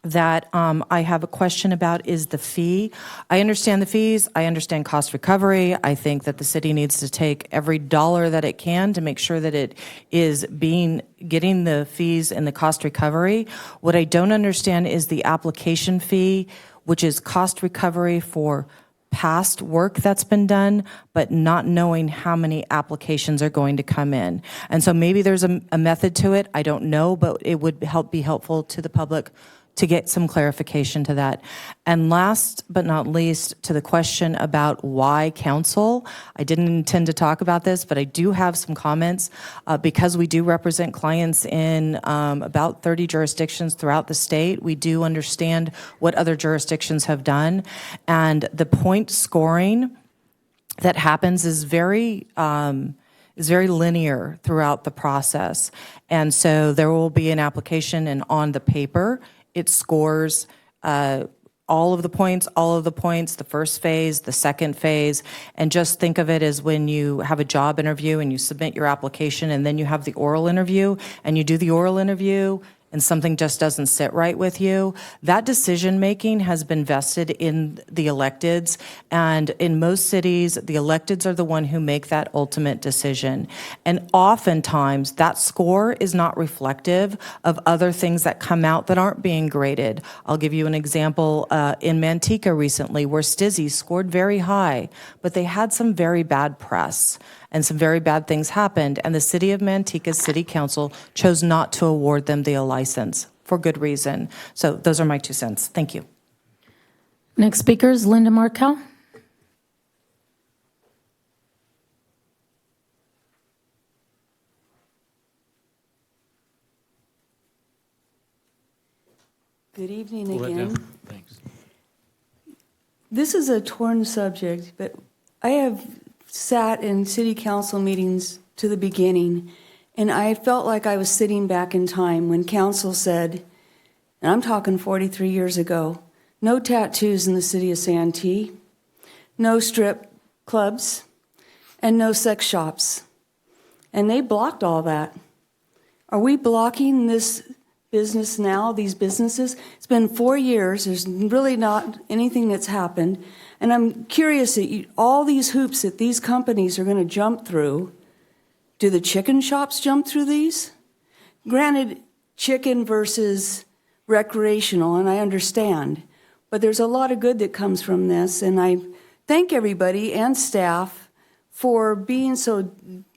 that I have a question about is the fee. I understand the fees. I understand cost recovery. I think that the city needs to take every dollar that it can to make sure that it is getting the fees and the cost recovery. What I don't understand is the application fee, which is cost recovery for past work that's been done, but not knowing how many applications are going to come in. And so maybe there's a method to it. I don't know, but it would be helpful to the public to get some clarification to that. And last but not least, to the question about why council. I didn't intend to talk about this, but I do have some comments because we do represent clients in about 30 jurisdictions throughout the state. We do understand what other jurisdictions have done. And the point scoring that happens is very linear throughout the process. And so there will be an application, and on the paper, it scores all of the points, the first phase, the second phase, and just think of it as when you have a job interview and you submit your application and then you have the oral interview and you do the oral interview and something just doesn't sit right with you, that decision-making has been vested in the electeds. And in most cities, the electeds are the one who make that ultimate decision. And oftentimes, that score is not reflective of other things that come out that aren't being graded. I'll give you an example in Manteca recently, where Stizzy scored very high, but they had some very bad press. And some very bad things happened, and the City of Manteca's City Council chose not to award them the license for good reason. So those are my 2 cents. Thank you. Next speaker is Linda Markel. Good evening Pull it down. again. Thanks. This is a torn subject, but I have sat in city council meetings to the beginning, and I felt like I was sitting back in time when council said, and I'm talking 43 years ago, no tattoos in the city of Santee, no strip clubs, and no sex shops. And they blocked all that. Are we blocking this business now, these businesses? It's been 4 years. There's really not anything that's happened. And I'm curious that all these hoops that these companies are going to jump through, do the chicken shops jump through these? Granted, chicken versus recreational, and I understand, but there's a lot of good that comes from this, and I thank everybody and staff for being so,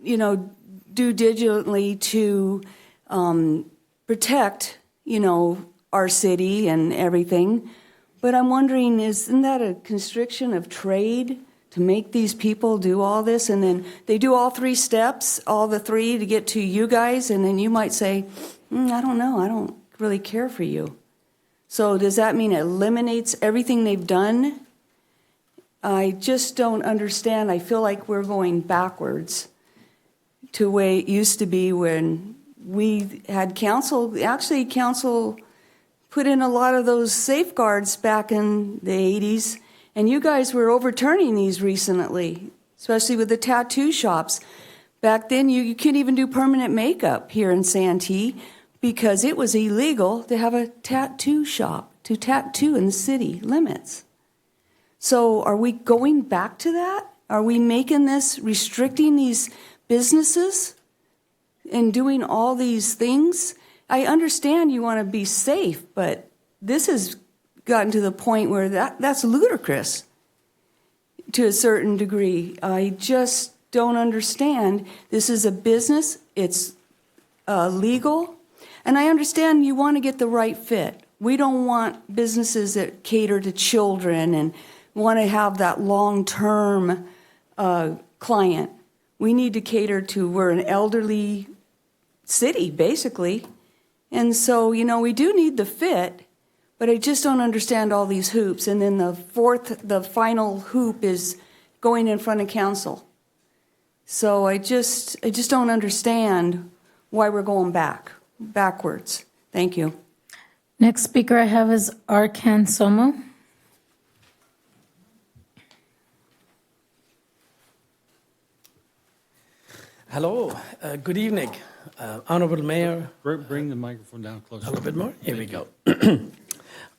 due diligently to protect, our city and everything. But I'm wondering, isn't that a constriction of trade to make these people do all this? And then they do all 3 steps, all the 3 to get to you guys, and then you might say, I don't know, I don't really care for you. So does that mean it eliminates everything they've done? I just don't understand. I feel like we're going backwards to the way it used to be when we had council. Actually, council put in a lot of those safeguards back in the 80s, and you guys were overturning these recently, especially with the tattoo shops. Back then, you couldn't even do permanent makeup here in Santee because it was illegal to have a tattoo shop, to tattoo in the city limits. So are we going back to that? Are we making this, restricting these businesses and doing all these things? I understand you want to be safe, but this has gotten to the point where that's ludicrous to a certain degree. I just don't understand. This is a business. It's legal. And I understand you want to get the right fit. We don't want businesses that cater to children and want to have that long-term client. We need to cater to, we're an elderly city, basically. And so, we do need the fit, but I just don't understand all these hoops. And then the final hoop is going in front of council. So I just don't understand why we're going backwards. Thank you. Next speaker I have is Arkan Somo. Hello, good evening, Honorable Mayor. Bring the microphone down closer. A little bit more, here we go.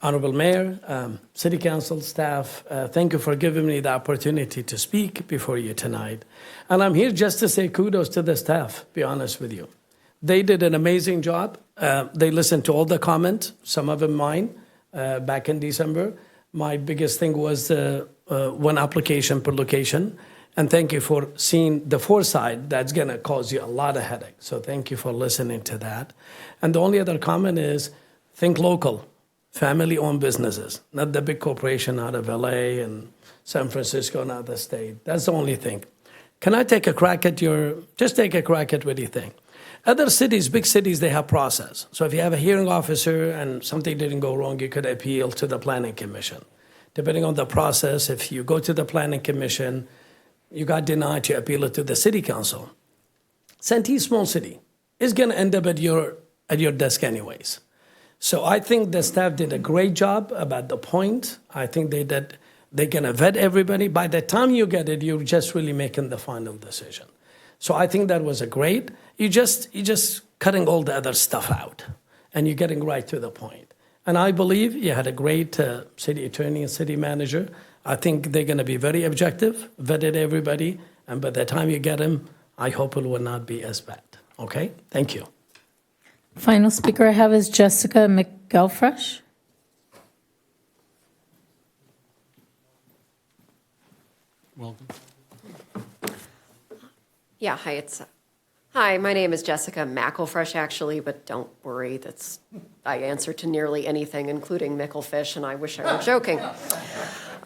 Honorable Mayor, City Council staff, thank you for giving me the opportunity to speak before you tonight. And I'm here just to say kudos to the staff, be honest with you. They did an amazing job. They listened to all the comments, some of them mine, back in December. My biggest thing was one application per location. And thank you for seeing the foresight that's going to cause you a lot of headache. So thank you for listening to that. And the only other comment is think local, family-owned businesses, not the big corporation out of LA and San Francisco and other state. That's the only thing. Can I take a crack at just take a crack at what you think? Other cities, big cities, they have process. So if you have a hearing officer and something didn't go wrong, you could appeal to the planning commission. Depending on the process, if you go to the planning commission, you got denied, to appeal it to the city council. Santee, small city, is going to end up at your desk anyways. So I think the staff did a great job about the point. I think they're going to vet everybody. By the time you get it, you're just really making the final decision. So I think that was a great. You just cutting all the other stuff out. and you're getting right to the point. And I believe you had a great city attorney and city manager. I think they're going to be very objective, vetted everybody, and by the time you get them, I hope it will not be as bad. Okay? Thank you. Final speaker I have is Jessica McElfresh. Welcome. Yeah, hi, my name is Jessica McElfresh, actually, but don't worry, I answer to nearly anything, including Mickelfish, and I wish I were joking.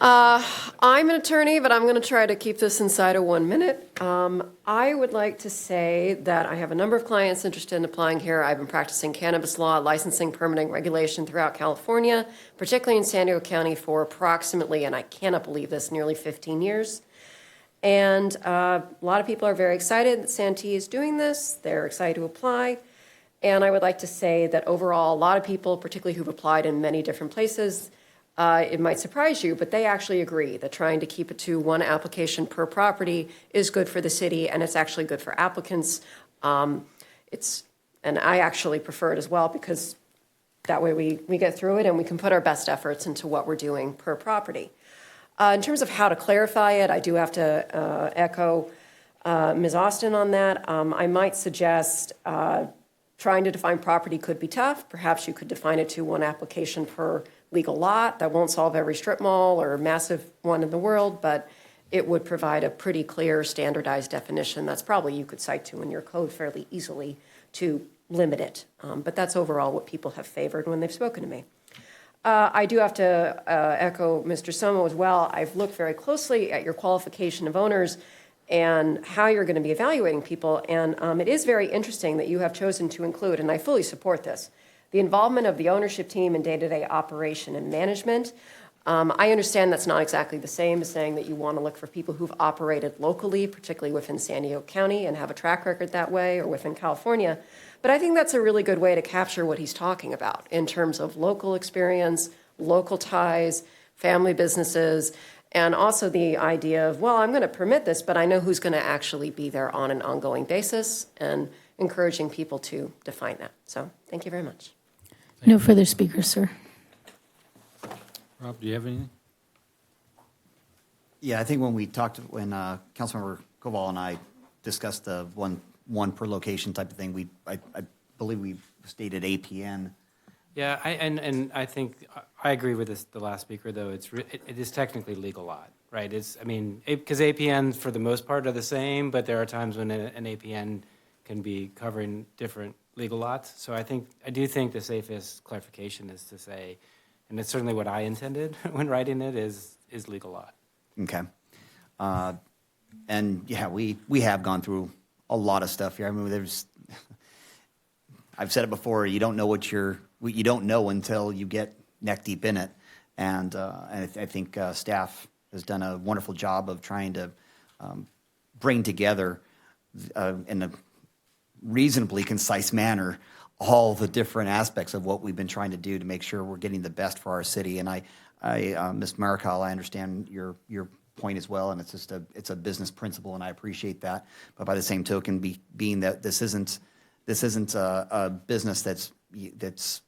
I'm an attorney, but I'm going to try to keep this inside of 1 minute. I would like to say that I have a number of clients interested in applying here. I've been practicing cannabis law, licensing, permitting, regulation throughout California, particularly in San Diego County for approximately, and I cannot believe this, nearly 15 years. And a lot of people are very excited that Santee is doing this. They're excited to apply. And I would like to say that overall, a lot of people, particularly who've applied in many different places, it might surprise you, but they actually agree that trying to keep it to one application per property is good for the city, and it's actually good for applicants. And I actually prefer it as well, because that way we get through it and we can put our best efforts into what we're doing per property. In terms of how to clarify it, I do have to echo Ms. Austin on that. I might suggest trying to define property could be tough. Perhaps you could define it to one application per legal lot. That won't solve every strip mall or massive one in the world, but it would provide a pretty clear standardized definition that's probably you could cite to in your code fairly easily to limit it. But that's overall what people have favored when they've spoken to me. I do have to echo Mr. Somo as well. I've looked very closely at your qualification of owners and how you're going to be evaluating people. And it is very interesting that you have chosen to include, and I fully support this, the involvement of the ownership team in day-to-day operation and management. I understand that's not exactly the same as saying that you want to look for people who've operated locally, particularly within San Diego County, and have a track record that way, or within California. But I think that's a really good way to capture what he's talking about in terms of local experience, local ties, family businesses, and also the idea of, well, I'm going to permit this, but I know who's going to actually be there on an ongoing basis, and encouraging people to define that. So thank you very much. No further speakers, sir. Rob, do you have anything? Yeah, I think when Councilmember Koval and I discussed the one per location type of thing, I believe we stated APN. Yeah, and I think I agree with the last speaker, though. It is technically legal lot, right? Because APNs for the most part are the same, but there are times when an APN can be covering different legal lots. So I do think the safest clarification is to say, and it's certainly what I intended when writing it, is legal lot. Okay. And yeah, we have gone through a lot of stuff here. I mean, I've said it before, you don't know what you don't know until you get neck deep in it. And I think staff has done a wonderful job of trying to bring together in a reasonably concise manner all the different aspects of what we've been trying to do to make sure we're getting the best for our city. And Ms. Marikal, I understand your point as well, and it's a business principle, and I appreciate that. But by the same token, being that this isn't a business that's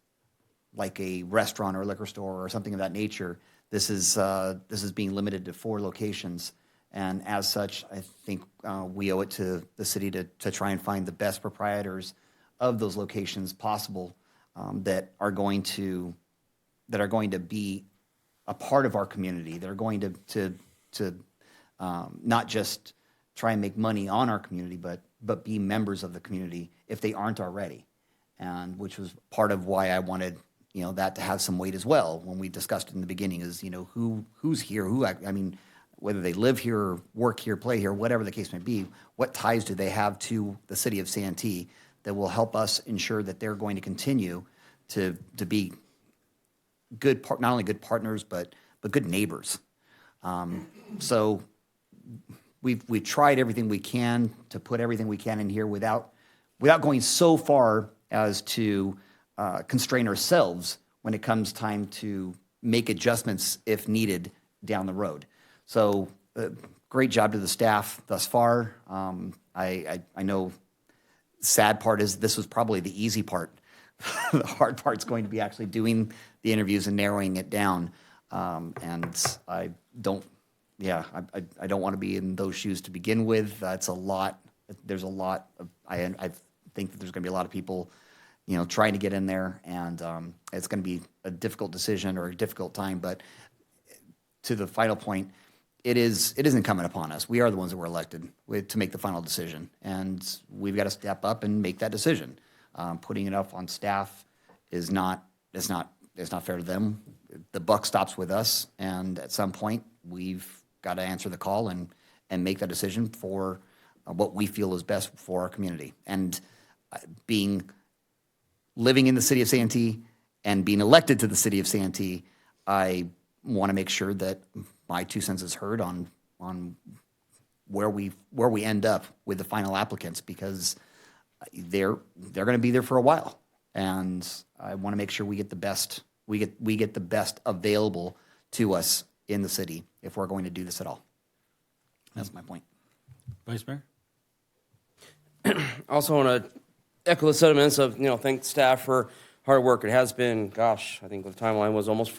like a restaurant or a liquor store or something of that nature. This is being limited to 4 locations. And as such, I think we owe it to the city to try and find the best proprietors of those locations possible that are going to be a part of our community. They're going to not just try and make money on our community, but be members of the community if they aren't already. And which was part of why I wanted that to have some weight as well when we discussed it in the beginning. Is who's here? Whether they live here, or work here, play here, whatever the case may be, what ties do they have to the city of Santee that will help us ensure that they're going to continue to be good, not only good partners, but good neighbors. So we've tried everything we can to put everything we can in here without going so far as to constrain ourselves when it comes time to make adjustments if needed down the road. So great job to the staff thus far. I know sad part is this was probably the easy part the hard part's going to be actually doing the interviews and narrowing it down. And I don't, I don't want to be in those shoes to begin with. That's a lot. There's a lot of, I think that there's going to be a lot of people, trying to get in there, and it's going to be a difficult decision or a difficult time. But to the final point, it is incumbent upon us. We are the ones that were elected to make the final decision, and we've got to step up and make that decision. Putting it up on staff is not fair to them. The buck stops with us, and at some point we've got to answer the call and make that decision for what we feel is best for our community. And living in the city of Santee and being elected to the city of Santee, I want to make sure that my 2 cents is heard on where we end up with the final applicants, because they're going to be there for a while, and I want to make sure we get the best available to us in the city if we're going to do this at all. That's my point. Vice Mayor? Also want to echo the sentiments of, thank staff for hard work. It has been, gosh, I think the timeline was almost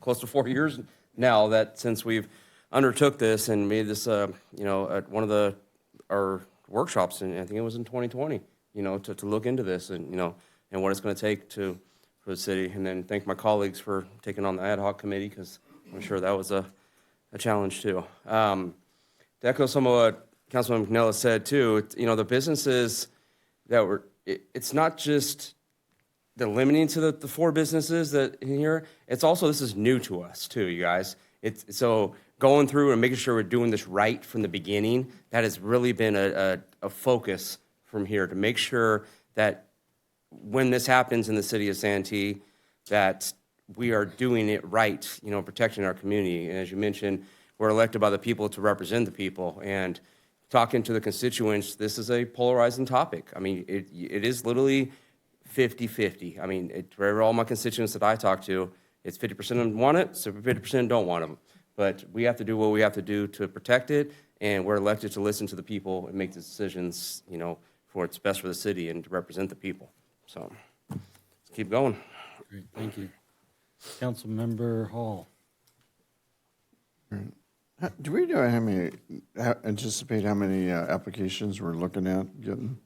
close to 4 years now that since we've undertook this and made this, at one of our workshops, and I think it was in 2020, to look into this and, and what it's going to take for the city. And then thank my colleagues for taking on the ad hoc committee, because I'm sure that was a challenge too. To echo some of what Councilman McNella said too, the businesses that were, it's not just the limiting to the 4 businesses that in here, it's also, this is new to us too, you guys. So going through and making sure we're doing this right from the beginning, that has really been a focus from here, to make sure that when this happens in the city of Santee, that we are doing it right, protecting our community. And as you mentioned, we're elected by the people to represent the people, and talking to the constituents, this is a polarizing topic. I mean, it is literally 50-50. I mean, for all my constituents that I talk to, it's 50% of them want it, so 50% don't want them. But we have to do what we have to do to protect it, and we're elected to listen to the people and make the decisions, for what's best for the city and to represent the people. So let's keep going. Great, thank you. Councilmember Hall. Do we know anticipate how many applications we're looking at getting?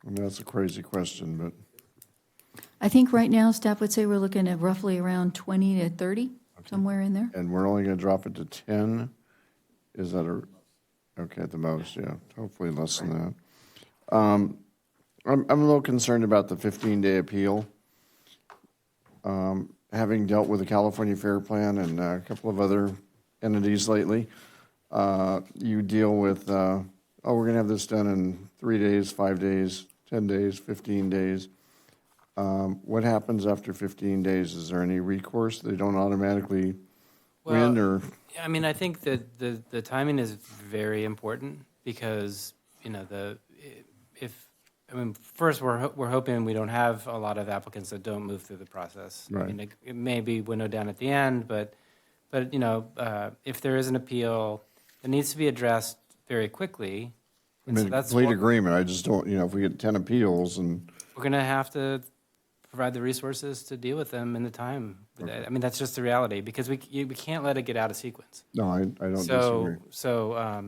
I mean, that's a crazy question, but. I think right now staff would say we're looking at roughly around 20 to 30, somewhere in there. And we're only going to drop it to 10? Is that okay, at the most, yeah. Hopefully less than that. I'm a little concerned about the 15-day appeal. Having dealt with the California Fair Plan and a couple of other entities lately, you deal with, we're going to have this done in 3 days, 5 days, 10 days, 15 days. What happens after 15 days? Is there any recourse? They don't automatically win, or? I mean, I think that the timing is very important, because, first we're hoping we don't have a lot of applicants that don't move through the process. Right. I mean, it may be winnowed down at the end, but if there is an appeal, it needs to be addressed very quickly. I mean, complete agreement. I just don't, if we get 10 appeals and. We're going to have to provide the resources to deal with them in the time. Okay. I mean, that's just the reality, because we can't let it get out of sequence. No, I don't disagree. So,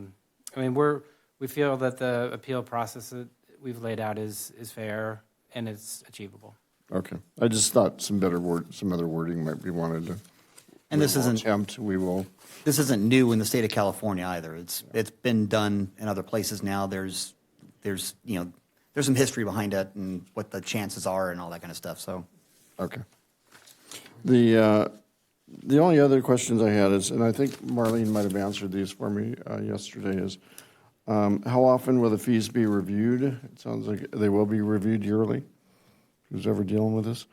we feel that the appeal process that we've laid out is fair and it's achievable. Okay. I just thought some other wording might be wanted to. And this isn't attempt. We will. This isn't new in the state of California either. It's been done in other places now. There's some history behind it and what the chances are and all that kind of stuff. So, okay. The only other questions I had is, and I think Marlene might have answered these for me yesterday, is how often will the fees be reviewed? It sounds like they will be reviewed yearly. Who's ever dealing with this?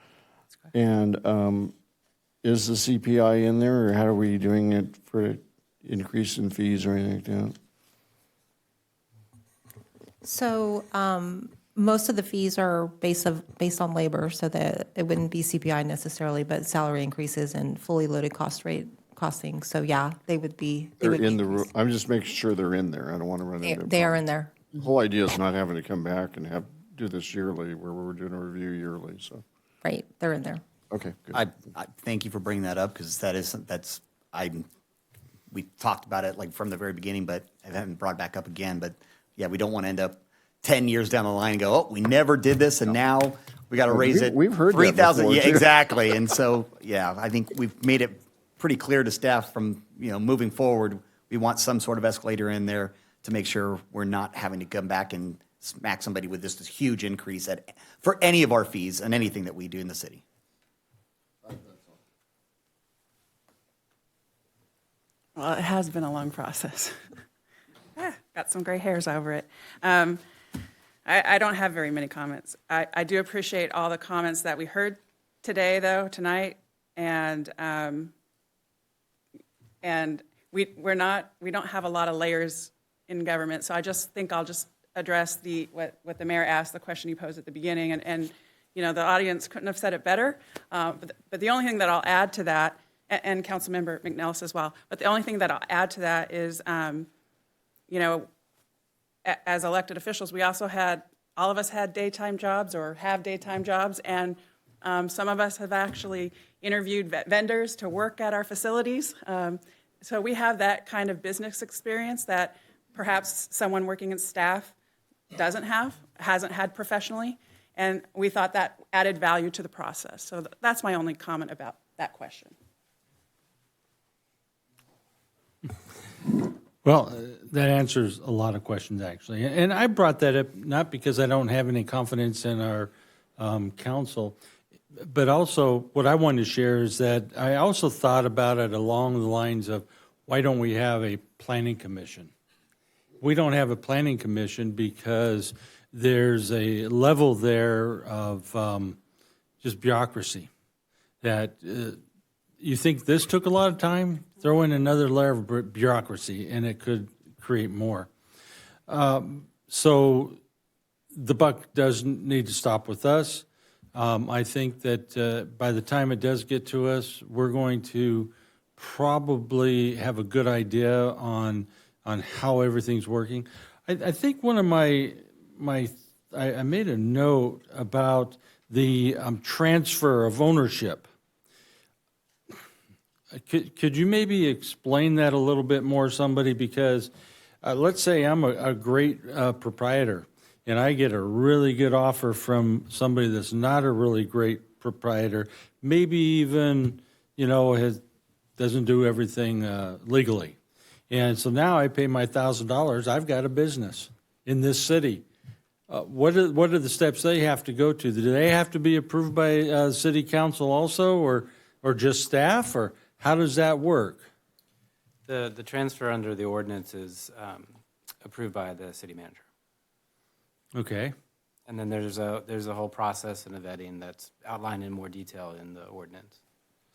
And is the CPI in there, or how are we doing it for increase in fees or anything like that? So most of the fees are based on labor, so that it wouldn't be CPI necessarily, but salary increases and fully loaded costing. So yeah, they would be. They're in the. I'm just making sure they're in there. I don't want to run into. They are in there. The whole idea is not having to come back and have do this yearly, where we're doing a review yearly, so, Right, they're in there. okay, good. I thank you for bringing that up because we talked about it like from the very beginning, but I haven't brought it back up again. But yeah, we don't want to end up 10 years down the line and go, oh, we never did this, and now we got to raise it. We've heard that 3,000. before, Yeah, too. exactly. And so, yeah, I think we've made it pretty clear to staff from moving forward. We want some sort of escalator in there to make sure we're not having to come back and smack somebody with this huge increase for any of our fees and anything that we do in the city. Well, it has been a long process. Got some gray hairs over it. I don't have very many comments. I do appreciate all the comments that we heard today, though, tonight, and we don't have a lot of layers in government, so I just think I'll just address what the mayor asked, the question he posed at the beginning, and the audience couldn't have said it better. But the only thing that I'll add to that, and Councilmember McNellis as well, but the only thing that I'll add to that is, as elected officials, all of us had daytime jobs or have daytime jobs, and some of us have actually interviewed vendors to work at our facilities. So we have that kind of business experience that perhaps someone working in staff hasn't had professionally, and we thought that added value to the process. So that's my only comment about that question. Well, that answers a lot of questions, actually. And I brought that up not because I don't have any confidence in our council, but also what I wanted to share is that I also thought about it along the lines of, why don't we have a planning commission? We don't have a planning commission because there's a level there of just bureaucracy that you think this took a lot of time, throw in another layer of bureaucracy, and it could create more. So the buck doesn't need to stop with us. I think that by the time it does get to us, we're going to probably have a good idea on how everything's working. I think one of I made a note about the transfer of ownership. Could you maybe explain that a little bit more, somebody? Because let's say I'm a great proprietor, and I get a really good offer from somebody that's not a really great proprietor, maybe even, doesn't do everything legally. And so now I pay my $1,000. I've got a business in this city. What are the steps they have to go to? Do they have to be approved by city council also, or just staff, or how does that work? The transfer under the ordinance is approved by the city manager. Okay. And then there's a whole process and a vetting that's outlined in more detail in the ordinance.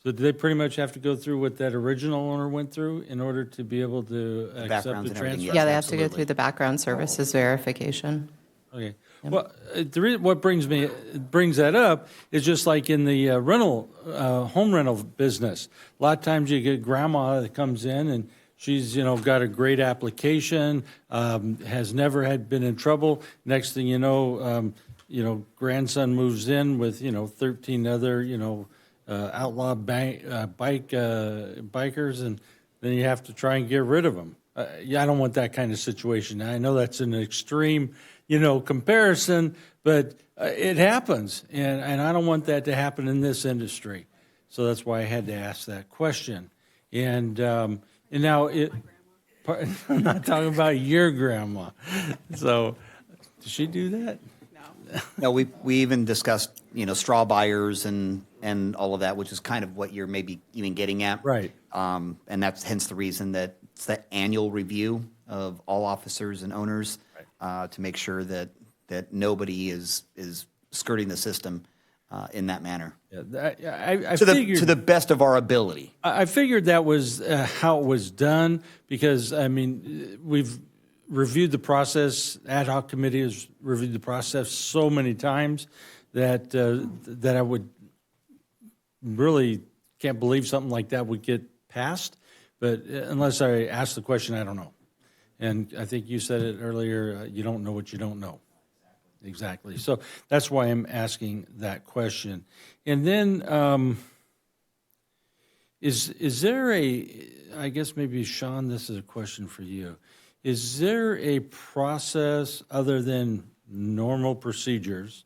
So do they pretty much have to go through what that original owner went through in order to be able to accept the transfer? Yeah, they have to go through the background services verification. Okay. Well, what brings that up is just like in the home rental business. A lot of times you get grandma that comes in and she's got a great application, has never been in trouble. Next thing you know, grandson moves in with 13 other outlaw bikers, and then you have to try and get rid of them. I don't want that kind of situation. I know that's an extreme comparison, but it happens, and I don't want that to happen in this industry. So that's why I had to ask that question. And now I'm not talking about your grandma. So does she do that? No, we even discussed straw buyers and all of that, which is kind of what you're maybe even getting at, right? And that's hence the reason that it's the annual review of all officers and owners, to make sure that nobody is skirting the system in that manner. Yeah, to the best of our ability. I figured that was how it was done, because we've reviewed the process. Ad hoc committee has reviewed the process so many times that I would really can't believe something like that would get passed. But unless I ask the question, I don't know. And I think you said it earlier, you don't know what you don't know. exactly. So that's why I'm asking that question. And then, is there I guess maybe Sean, this is a question for you. Is there a process other than normal procedures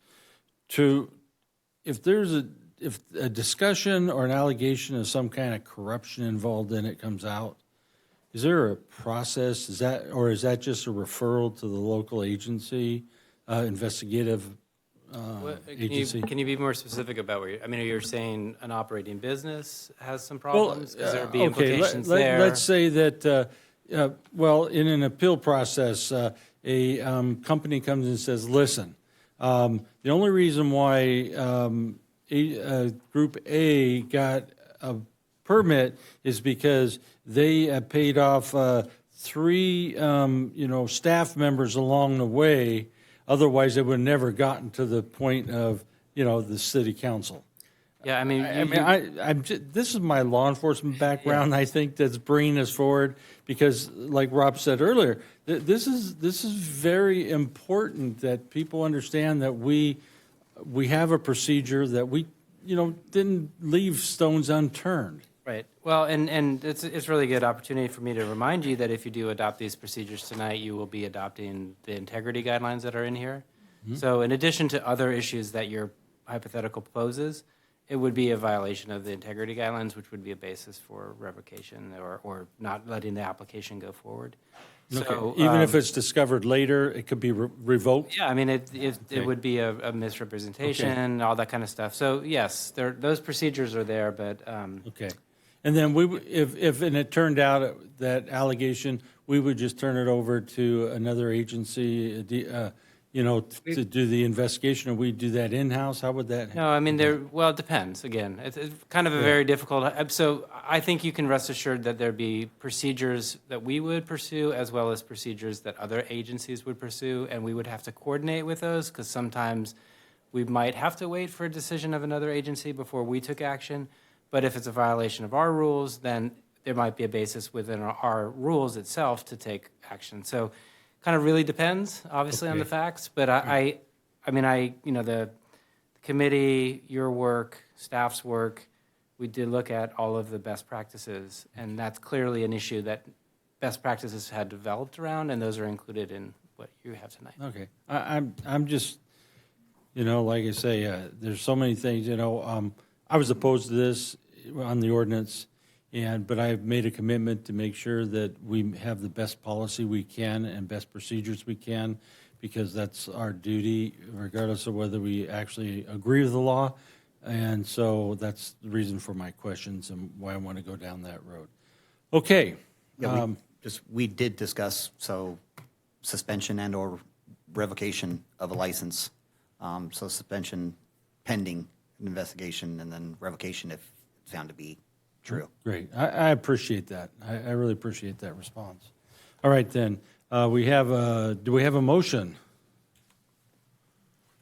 if a discussion or an allegation of some kind of corruption involved in it comes out, is there a process, is that just a referral to the local agency, investigative agency? Can you be more specific about are you saying an operating business has some problems? Is there be implications there? Let's say that, in an appeal process, a company comes and says, listen, the only reason why Group A got a permit is because they paid off 3, staff members along the way. Otherwise, they would have never gotten to the point of, the city council. Yeah, I mean, this is my law enforcement background. Yeah. I think that's bringing us forward because, like Rob said earlier, this is very important that people understand that we have a procedure that we didn't leave stones unturned. Right. Well, and it's really good opportunity for me to remind you that if you do adopt these procedures tonight, you will be adopting the integrity guidelines that are in here. Mm-hmm. So in addition to other issues that your hypothetical poses, it would be a violation of the integrity guidelines, which would be a basis for revocation or not letting the application go forward. Okay. So, even if it's discovered later, it could be revoked? Yeah, I mean, it would be a misrepresentation, all that kind of stuff. So yes, those procedures are there, but... Okay. And then if it turned out that allegation, we would just turn it over to another agency, to do the investigation, or we do that in-house? How would that? No, I mean, it depends. Again, it's kind of a very difficult. So I think you can rest assured that there'd be procedures that we would pursue as well as procedures that other agencies would pursue, and we would have to coordinate with those because sometimes we might have to wait for a decision of another agency before we took action. But if it's a violation of our rules, then there might be a basis within our rules itself to take action. So kind of really depends, obviously, on the facts. But I mean, the committee, your work, staff's work, we did look at all of the best practices. And that's clearly an issue that best practices had developed around, and those are included in what you have tonight. Okay. I'm just, like I say, there's so many things, I was opposed to this on the ordinance, but I've made a commitment to make sure that we have the best policy we can and best procedures we can, because that's our duty, regardless of whether we actually agree with the law. And so that's the reason for my questions and why I want to go down that road. Okay. Yeah, we did discuss, suspension and or revocation of a license. So suspension pending an investigation, and then revocation if found to be true. Great. I appreciate that. I really appreciate that response. All right, then. Do we have a motion?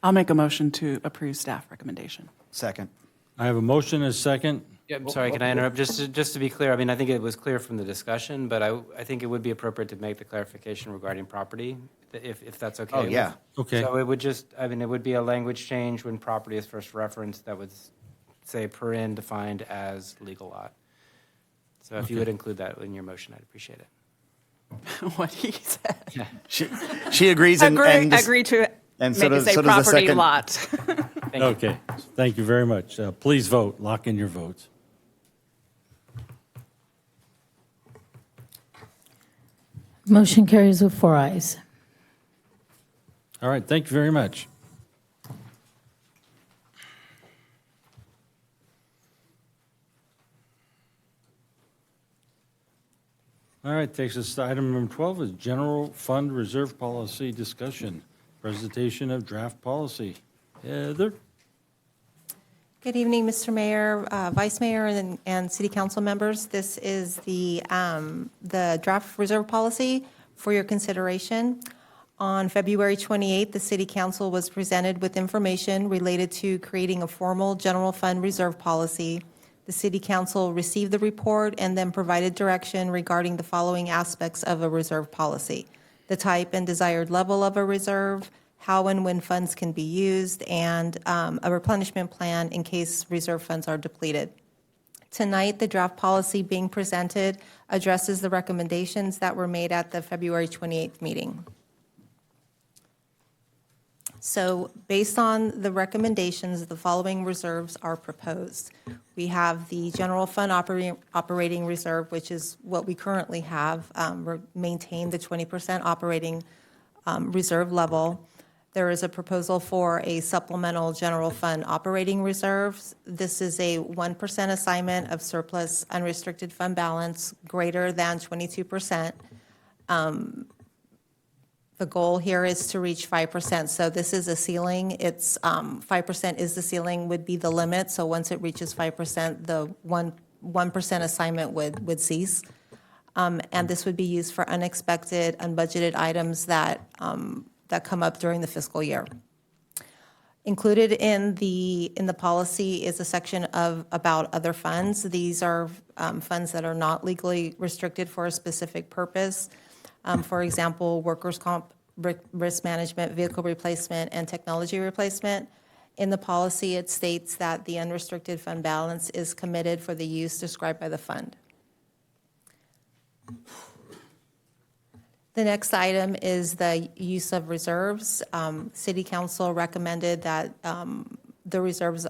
I'll make a motion to approve staff recommendation. Second. I have a motion and a second. Yeah, I'm sorry, can I interrupt? Just to be clear, I mean, I think it was clear from the discussion, but I think it would be appropriate to make the clarification regarding property, if that's okay. Oh, yeah. Okay. So it would be a language change when property is first referenced that would say defined as legal lot. So if you would include that in your motion, I'd appreciate it. What he said. Yeah. She agrees agree to and make so it does, say so does the property second. lot. Okay. Thank you very much. Please vote. Lock in your votes. Motion carries with 4 ayes. All right. Thank you very much. All right, takes us to item number 12 is General Fund Reserve Policy Discussion. Presentation of draft policy. Heather? Good evening, Mr. Mayor, Vice Mayor, and City Council members. This is the draft reserve policy for your consideration. On February 28th, the City Council was presented with information related to creating a formal general fund reserve policy. The City Council received the report and then provided direction regarding the following aspects of a reserve policy: the type and desired level of a reserve, how and when funds can be used, and a replenishment plan in case reserve funds are depleted. Tonight, the draft policy being presented addresses the recommendations that were made at the February 28th meeting. So based on the recommendations, the following reserves are proposed. We have the general fund operating reserve, which is what we currently have, maintain the 20% operating reserve level. There is a proposal for a supplemental general fund operating reserves. This is a 1% assignment of surplus unrestricted fund balance greater than 22%. The goal here is to reach 5%. So this is a ceiling. It's 5% is the ceiling, would be the limit. So once it reaches 5%, the 1% assignment would cease. And this would be used for unexpected, unbudgeted items that come up during the fiscal year. Included in the policy is a section about other funds. These are funds that are not legally restricted for a specific purpose. For example, workers' comp, risk management, vehicle replacement, and technology replacement. In the policy, it states that the unrestricted fund balance is committed for the use described by the fund. The next item is the use of reserves. City Council recommended that the reserves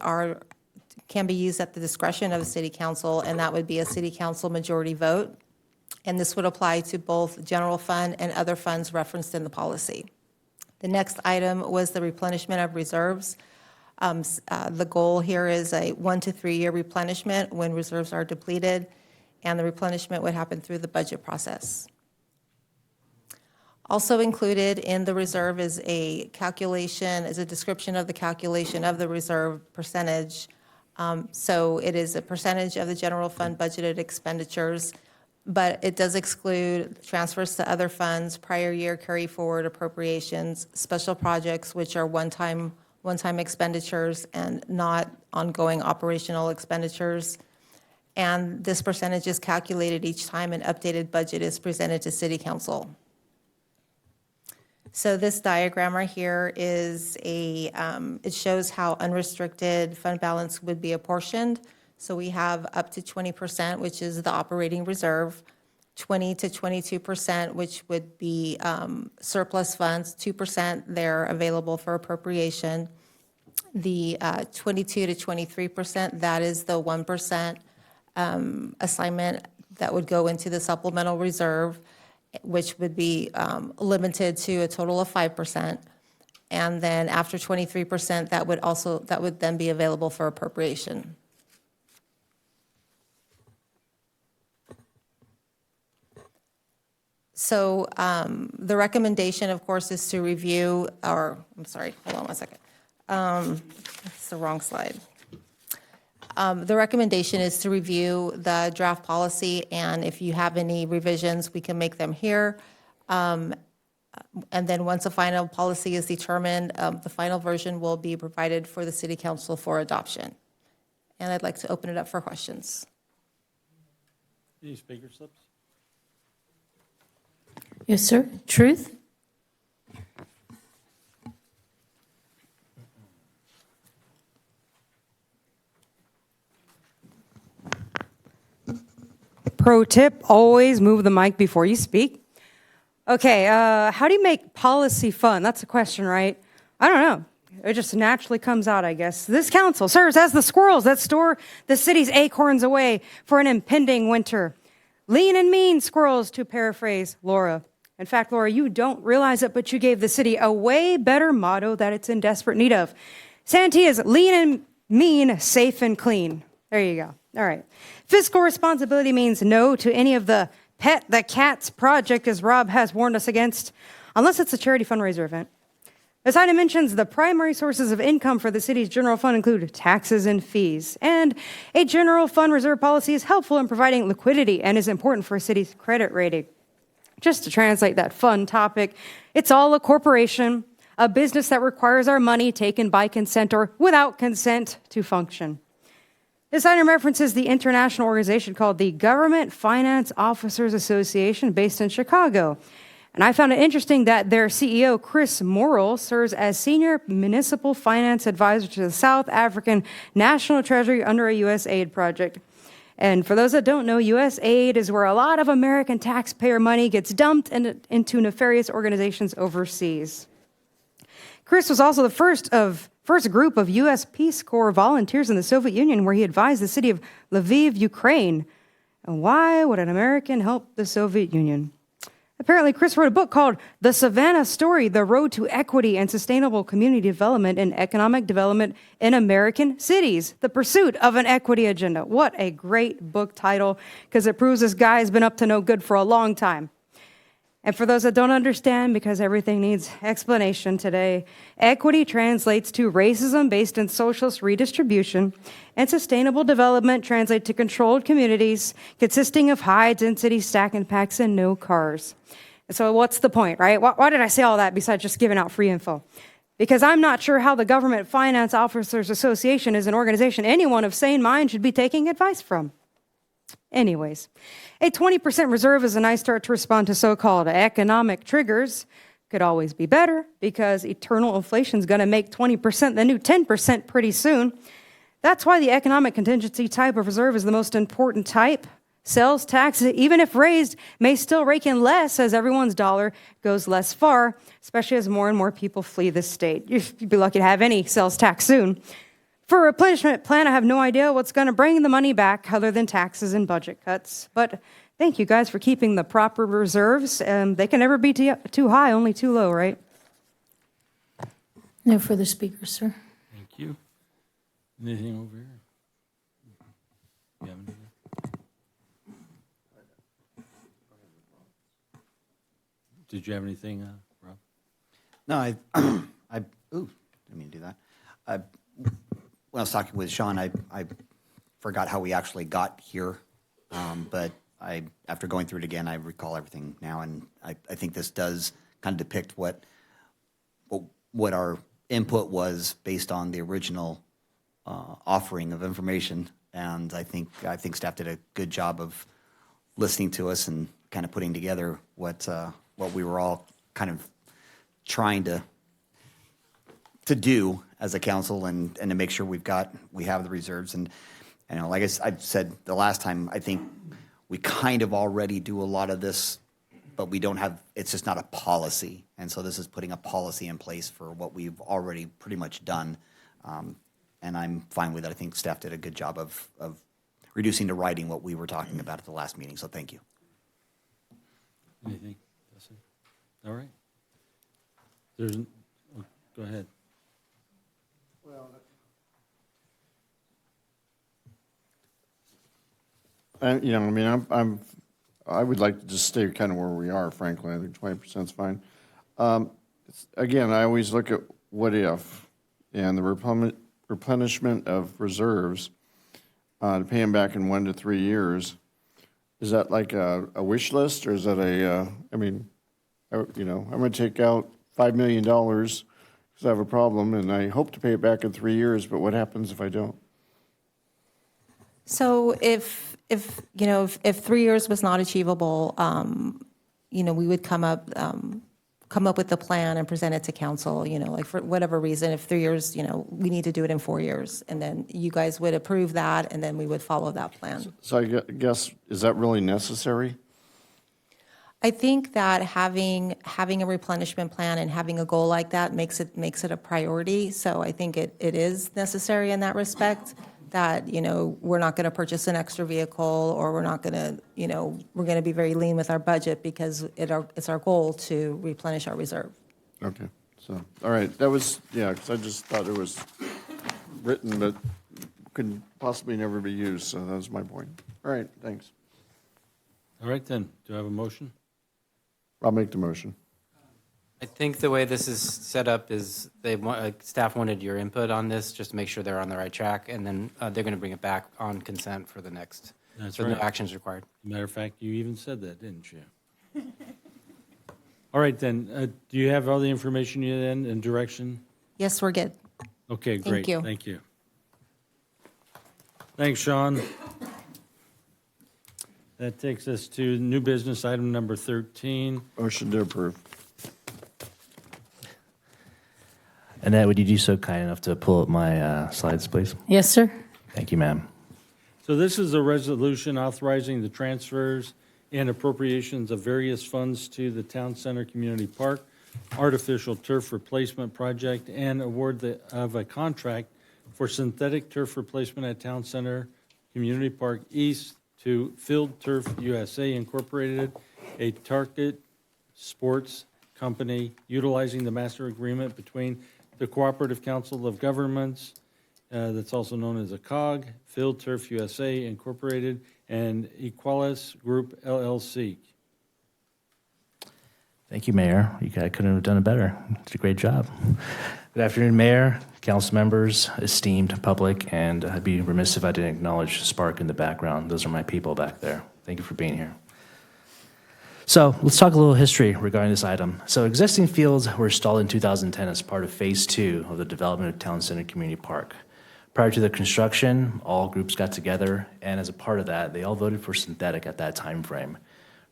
can be used at the discretion of the City Council, and that would be a City Council majority vote. And this would apply to both general fund and other funds referenced in the policy. The next item was the replenishment of reserves. The goal here is a 1 to 3 year replenishment when reserves are depleted, and the replenishment would happen through the budget process. Also included in the reserve is a description of the calculation of the reserve percentage. So it is a percentage of the general fund budgeted expenditures, but it does exclude transfers to other funds, prior year carry forward appropriations, special projects, which are one-time expenditures and not ongoing operational expenditures. And this percentage is calculated each time an updated budget is presented to City Council. So this diagram right here is it shows how unrestricted fund balance would be apportioned. So we have up to 20%, which is the operating reserve, 20 to 22%, which would be surplus funds, 2% they're available for appropriation. The 22 to 23%, that is the 1% assignment that would go into the supplemental reserve, which would be limited to a total of 5%. And then after 23%, that would then be available for appropriation. So the recommendation, of course, is to review hold on one second. It's the wrong slide. The recommendation is to review the draft policy, and if you have any revisions, we can make them here. And then once a final policy is determined, the final version will be provided for the City Council for adoption. And I'd like to open it up for questions. Any speaker slips? Yes, sir. Truth? Pro tip, always move the mic before you speak. Okay, how do you make policy fun? That's a question, right? I don't know. It just naturally comes out, I guess. This council serves as the squirrels that store the city's acorns away for an impending winter. Lean and mean squirrels, to paraphrase Laura. In fact, Laura, you don't realize it, but you gave the city a way better motto that it's in desperate need of. Santee is lean and mean, safe and clean. There you go. All right. Fiscal responsibility means no to any of the pet the cats project, as Rob has warned us against, unless it's a charity fundraiser event. This item mentions the primary sources of income for the city's general fund include taxes and fees. And a general fund reserve policy is helpful in providing liquidity and is important for a city's credit rating. Just to translate that fun topic, it's all a corporation, a business that requires our money taken by consent or without consent to function. This item references the international organization called the Government Finance Officers Association based in Chicago. And I found it interesting that their CEO, Chris Morrill, serves as Senior Municipal Finance Advisor to the South African National Treasury under a U.S. aid project. And for those that don't know, U.S. aid is where a lot of American taxpayer money gets dumped into nefarious organizations overseas. Chris was also the first group of U.S. Peace Corps volunteers in the Soviet Union, where he advised the city of Lviv, Ukraine. And why would an American help the Soviet Union? Apparently, Chris wrote a book called The Savannah Story, The Road to Equity and Sustainable Community Development and Economic Development in American Cities, The Pursuit of an Equity Agenda. What a great book title, because it proves this guy has been up to no good for a long time. And for those that don't understand, because everything needs explanation today, equity translates to racism based in socialist redistribution, and sustainable development translates to controlled communities consisting of high-density stack and packs and no cars. And so what's the point, right? Why did I say all that besides just giving out free info? Because I'm not sure how the Government Finance Officers Association is an organization anyone of sane mind should be taking advice from. Anyways, a 20% reserve is a nice start to respond to so-called economic triggers. Could always be better because eternal inflation is going to make 20% the new 10% pretty soon. That's why the economic contingency type of reserve is the most important type. Sales tax, even if raised, may still rake in less as everyone's dollar goes less far, especially as more and more people flee the state. You'd be lucky to have any sales tax soon. For a replenishment plan, I have no idea what's going to bring the money back other than taxes and budget cuts. But thank you guys for keeping the proper reserves. They can never be too high, only too low, right? No further speakers, sir. Thank you. Anything over here? You have anything? Did you have anything, Rob? No, didn't mean to do that. When I was talking with Sean, I forgot how we actually got here, but after going through it again, I recall everything now, and I think this does kind of depict what our input was based on the original offering of information, and I think staff did a good job of listening to us and kind of putting together what we were all kind of trying to do as a council and to make sure we have the reserves. And like I said the last time, I think we kind of already do a lot of this, but we don't have, it's just not a policy. And so this is putting a policy in place for what we've already pretty much done. And I'm fine with it. I think staff did a good job of reducing to writing what we were talking about at the last meeting. So thank you. Anything? All right. Go ahead. I would like to just stay kind of where we are, frankly. I think 20% is fine. Again, I always look at what if, and the replenishment of reserves to pay them back in 1 to 3 years. Is that like a wish list, or is that I'm going to take out $5 million because I have a problem, and I hope to pay it back in 3 years, but what happens if I don't? So if 3 years was not achievable, we would come up with a plan and present it to council, like for whatever reason, if 3 years, we need to do it in 4 years. And then you guys would approve that, and then we would follow that plan. So I guess, is that really necessary? I think that having a replenishment plan and having a goal like that makes it a priority. So I think it is necessary in that respect, that, we're not going to purchase an extra vehicle, or we're not going to, we're going to be very lean with our budget because it's our goal to replenish our reserve. Okay, so, all right, that was, because I just thought it was written, but could possibly never be used, so that was my point. All right, thanks. All right, then. Do I have a motion? I'll make the motion. I think the way this is set up is staff wanted your input on this, just to make sure they're on the right track, and then they're going to bring it back on consent for the next. That's so right. no actions required. Matter of fact, you even said that, didn't you? All right, then. Do you have all the information you need and direction? Yes, we're good. Okay, great. Thank you. Thank you. Thanks, Sean. That takes us to new business item number 13. Motion to approve. Annette, would you be so kind enough to pull up my slides, please? Yes, sir. Thank you, ma'am. So this is a resolution authorizing the transfers and appropriations of various funds to the Town Center Community Park Artificial Turf Replacement Project and award of a contract for synthetic turf replacement at Town Center Community Park East to Field Turf USA Incorporated, a Target Sports company utilizing the master agreement between the Cooperative Council of Governments, that's also known as a COG, Field Turf USA Incorporated, and Equalis Group LLC. Thank you, Mayor. You guys couldn't have done it better. It's a great job. Good afternoon, Mayor, council members, esteemed public, and I'd be remiss if I didn't acknowledge Spark in the background. Those are my people back there. Thank you for being here. So let's talk a little history regarding this item. So existing fields were installed in 2010 as part of Phase 2 of the development of Town Center Community Park. Prior to the construction, all groups got together, and as a part of that, they all voted for synthetic at that time frame.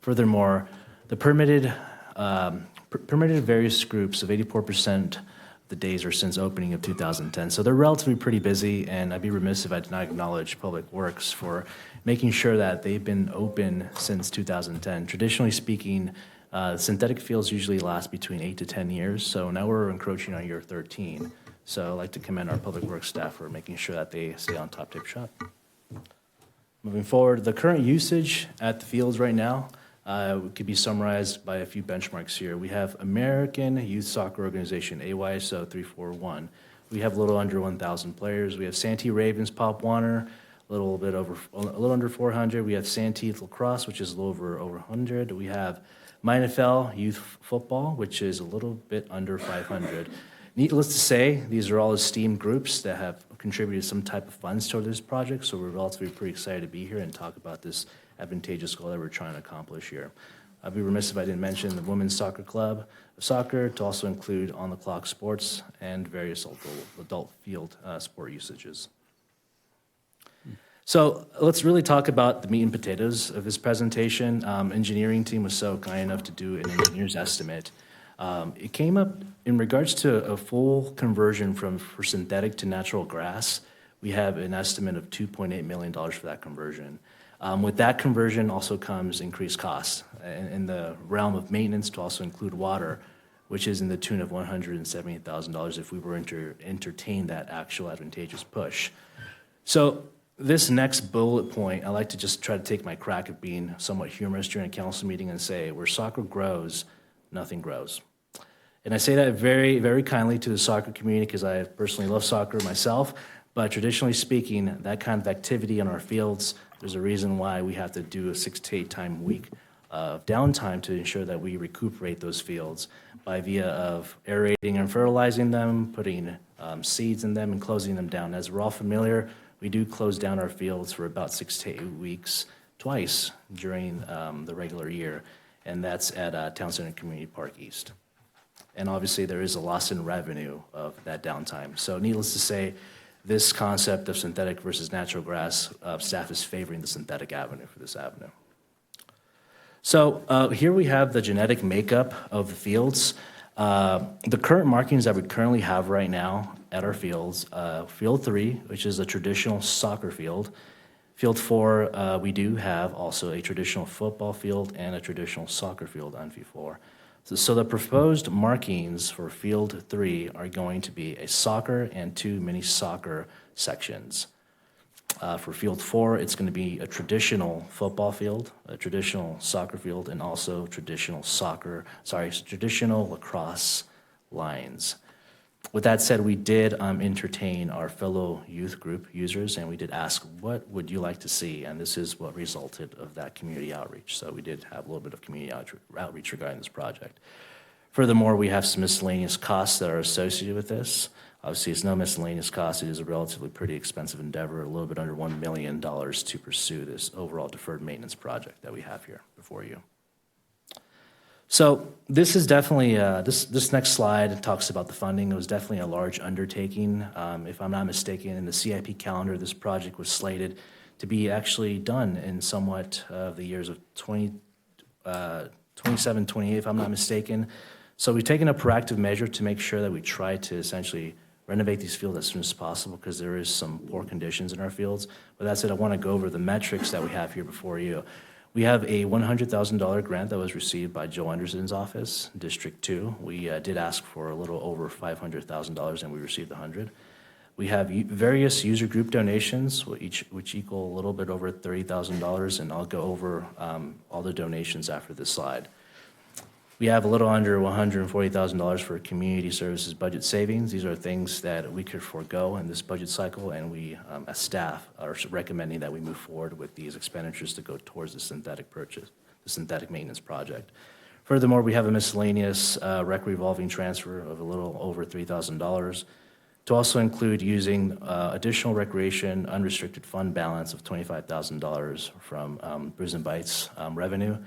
Furthermore, the permitted various groups of 84% of the days are since opening of 2010. So they're relatively pretty busy, and I'd be remiss if I did not acknowledge Public Works for making sure that they've been open since 2010. Traditionally speaking, synthetic fields usually last between 8 to 10 years, so now we're encroaching on year 13. So I'd like to commend our Public Works staff for making sure that they stay on top tip shop. Moving forward, the current usage at the fields right now could be summarized by a few benchmarks here. We have American Youth Soccer Organization, AYSO 341. We have a little under 1,000 players. We have Santee Ravens Pop Warner, a little under 400. We have Santee Lacrosse, which is a little over 100. We have MyNFL Youth Football, which is a little bit under 500. Needless to say, these are all esteemed groups that have contributed some type of funds toward this project, so we're relatively pretty excited to be here and talk about this advantageous goal that we're trying to accomplish here. I'd be remiss if I didn't mention the Women's Soccer Club of Soccer, to also include on-the-clock sports and various adult field sport usages. So let's really talk about the meat and potatoes of this presentation. Engineering team was so kind enough to do an engineer's estimate. It came up in regards to a full conversion for synthetic to natural grass. We have an estimate of $2.8 million for that conversion. With that conversion also comes increased costs in the realm of maintenance to also include water, which is in the tune of $170,000 if we were to entertain that actual advantageous push. So this next bullet point, I like to just try to take my crack at being somewhat humorous during a council meeting and say, where soccer grows, nothing grows. And I say that very, very kindly to the soccer community because I personally love soccer myself, but traditionally speaking, that kind of activity on our fields, there's a reason why we have to do a 6 to 8 time week of downtime to ensure that we recuperate those fields by via of aerating and fertilizing them, putting seeds in them and closing them down. As we're all familiar, we do close down our fields for about 6 to 8 weeks twice during the regular year, and that's at Town Center Community Park East. And obviously there is a loss in revenue of that downtime. So needless to say, this concept of synthetic versus natural grass, staff is favoring the synthetic avenue for this avenue. So here we have the genetic makeup of the fields. The current markings that we currently have right now at our fields, Field 3, which is a traditional soccer field. Field 4, we do have also a traditional football field and a traditional soccer field on Field 4. So the proposed markings for Field 3 are going to be a soccer and 2 mini soccer sections. For Field 4, it's going to be a traditional football field, a traditional soccer field, and also traditional lacrosse lines. With that said, we did entertain our fellow youth group users, and we did ask, what would you like to see? And this is what resulted of that community outreach. So we did have a little bit of community outreach regarding this project. Furthermore, we have some miscellaneous costs that are associated with this. Obviously, it's no miscellaneous cost. It is a relatively pretty expensive endeavor, a little bit under $1 million to pursue this overall deferred maintenance project that we have here before you. So this is definitely, this next slide talks about the funding. It was definitely a large undertaking. If I'm not mistaken, in the CIP calendar, this project was slated to be actually done in somewhat of the years of 27, 28, if I'm not mistaken. So we've taken a proactive measure to make sure that we try to essentially renovate these fields as soon as possible because there is some poor conditions in our fields. With that said, I want to go over the metrics that we have here before you. We have a $100,000 grant that was received by Joe Anderson's office, District 2. We did ask for a little over $500,000 and we received 100. We have various user group donations, which equal a little bit over $30,000, and I'll go over all the donations after this slide. We have a little under $140,000 for community services budget savings. These are things that we could forego in this budget cycle, and we, as staff, are recommending that we move forward with these expenditures to go towards the synthetic purchase, the synthetic maintenance project. Furthermore, we have a miscellaneous rec revolving transfer of a little over $3,000 to also include using additional recreation unrestricted fund balance of $25,000 from Brews and Bites revenue,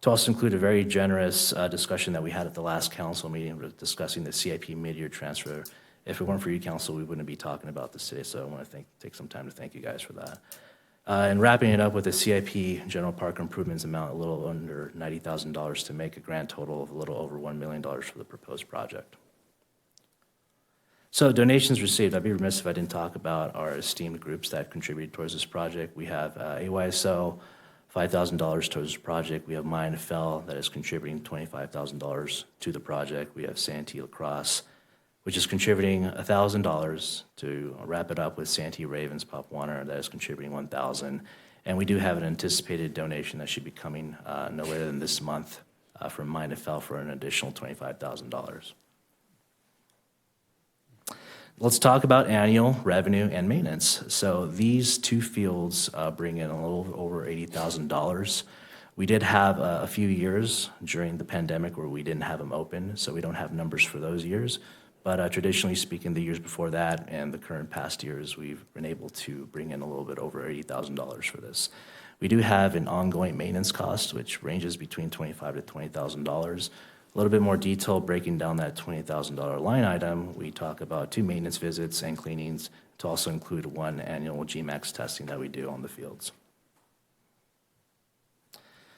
to also include a very generous discussion that we had at the last council meeting discussing the CIP mid-year transfer. If it weren't for you, council, we wouldn't be talking about this today, so I want to take some time to thank you guys for that. And wrapping it up with the CIP general park improvements amount a little under $90,000 to make a grand total of a little over $1 million for the proposed project. So donations received, I'd be remiss if I didn't talk about our esteemed groups that contributed towards this project. We have AYSO, $5,000 towards this project. We have MyNFL that is contributing $25,000 to the project. We have Santee Lacrosse, which is contributing $1,000 to wrap it up with Santee Ravens Pop Warner that is contributing $1,000. And we do have an anticipated donation that should be coming no later than this month from MyNFL for an additional $25,000. Let's talk about annual revenue and maintenance. So these two fields bring in a little over $80,000. We did have a few years during the pandemic where we didn't have them open, so we don't have numbers for those years. But traditionally speaking, the years before that and the current past years, we've been able to bring in a little bit over $80,000 for this. We do have an ongoing maintenance cost, which ranges between $25,000 to $20,000. A little bit more detail breaking down that $20,000 line item, we talk about 2 maintenance visits and cleanings to also include 1 annual GMAX testing that we do on the fields.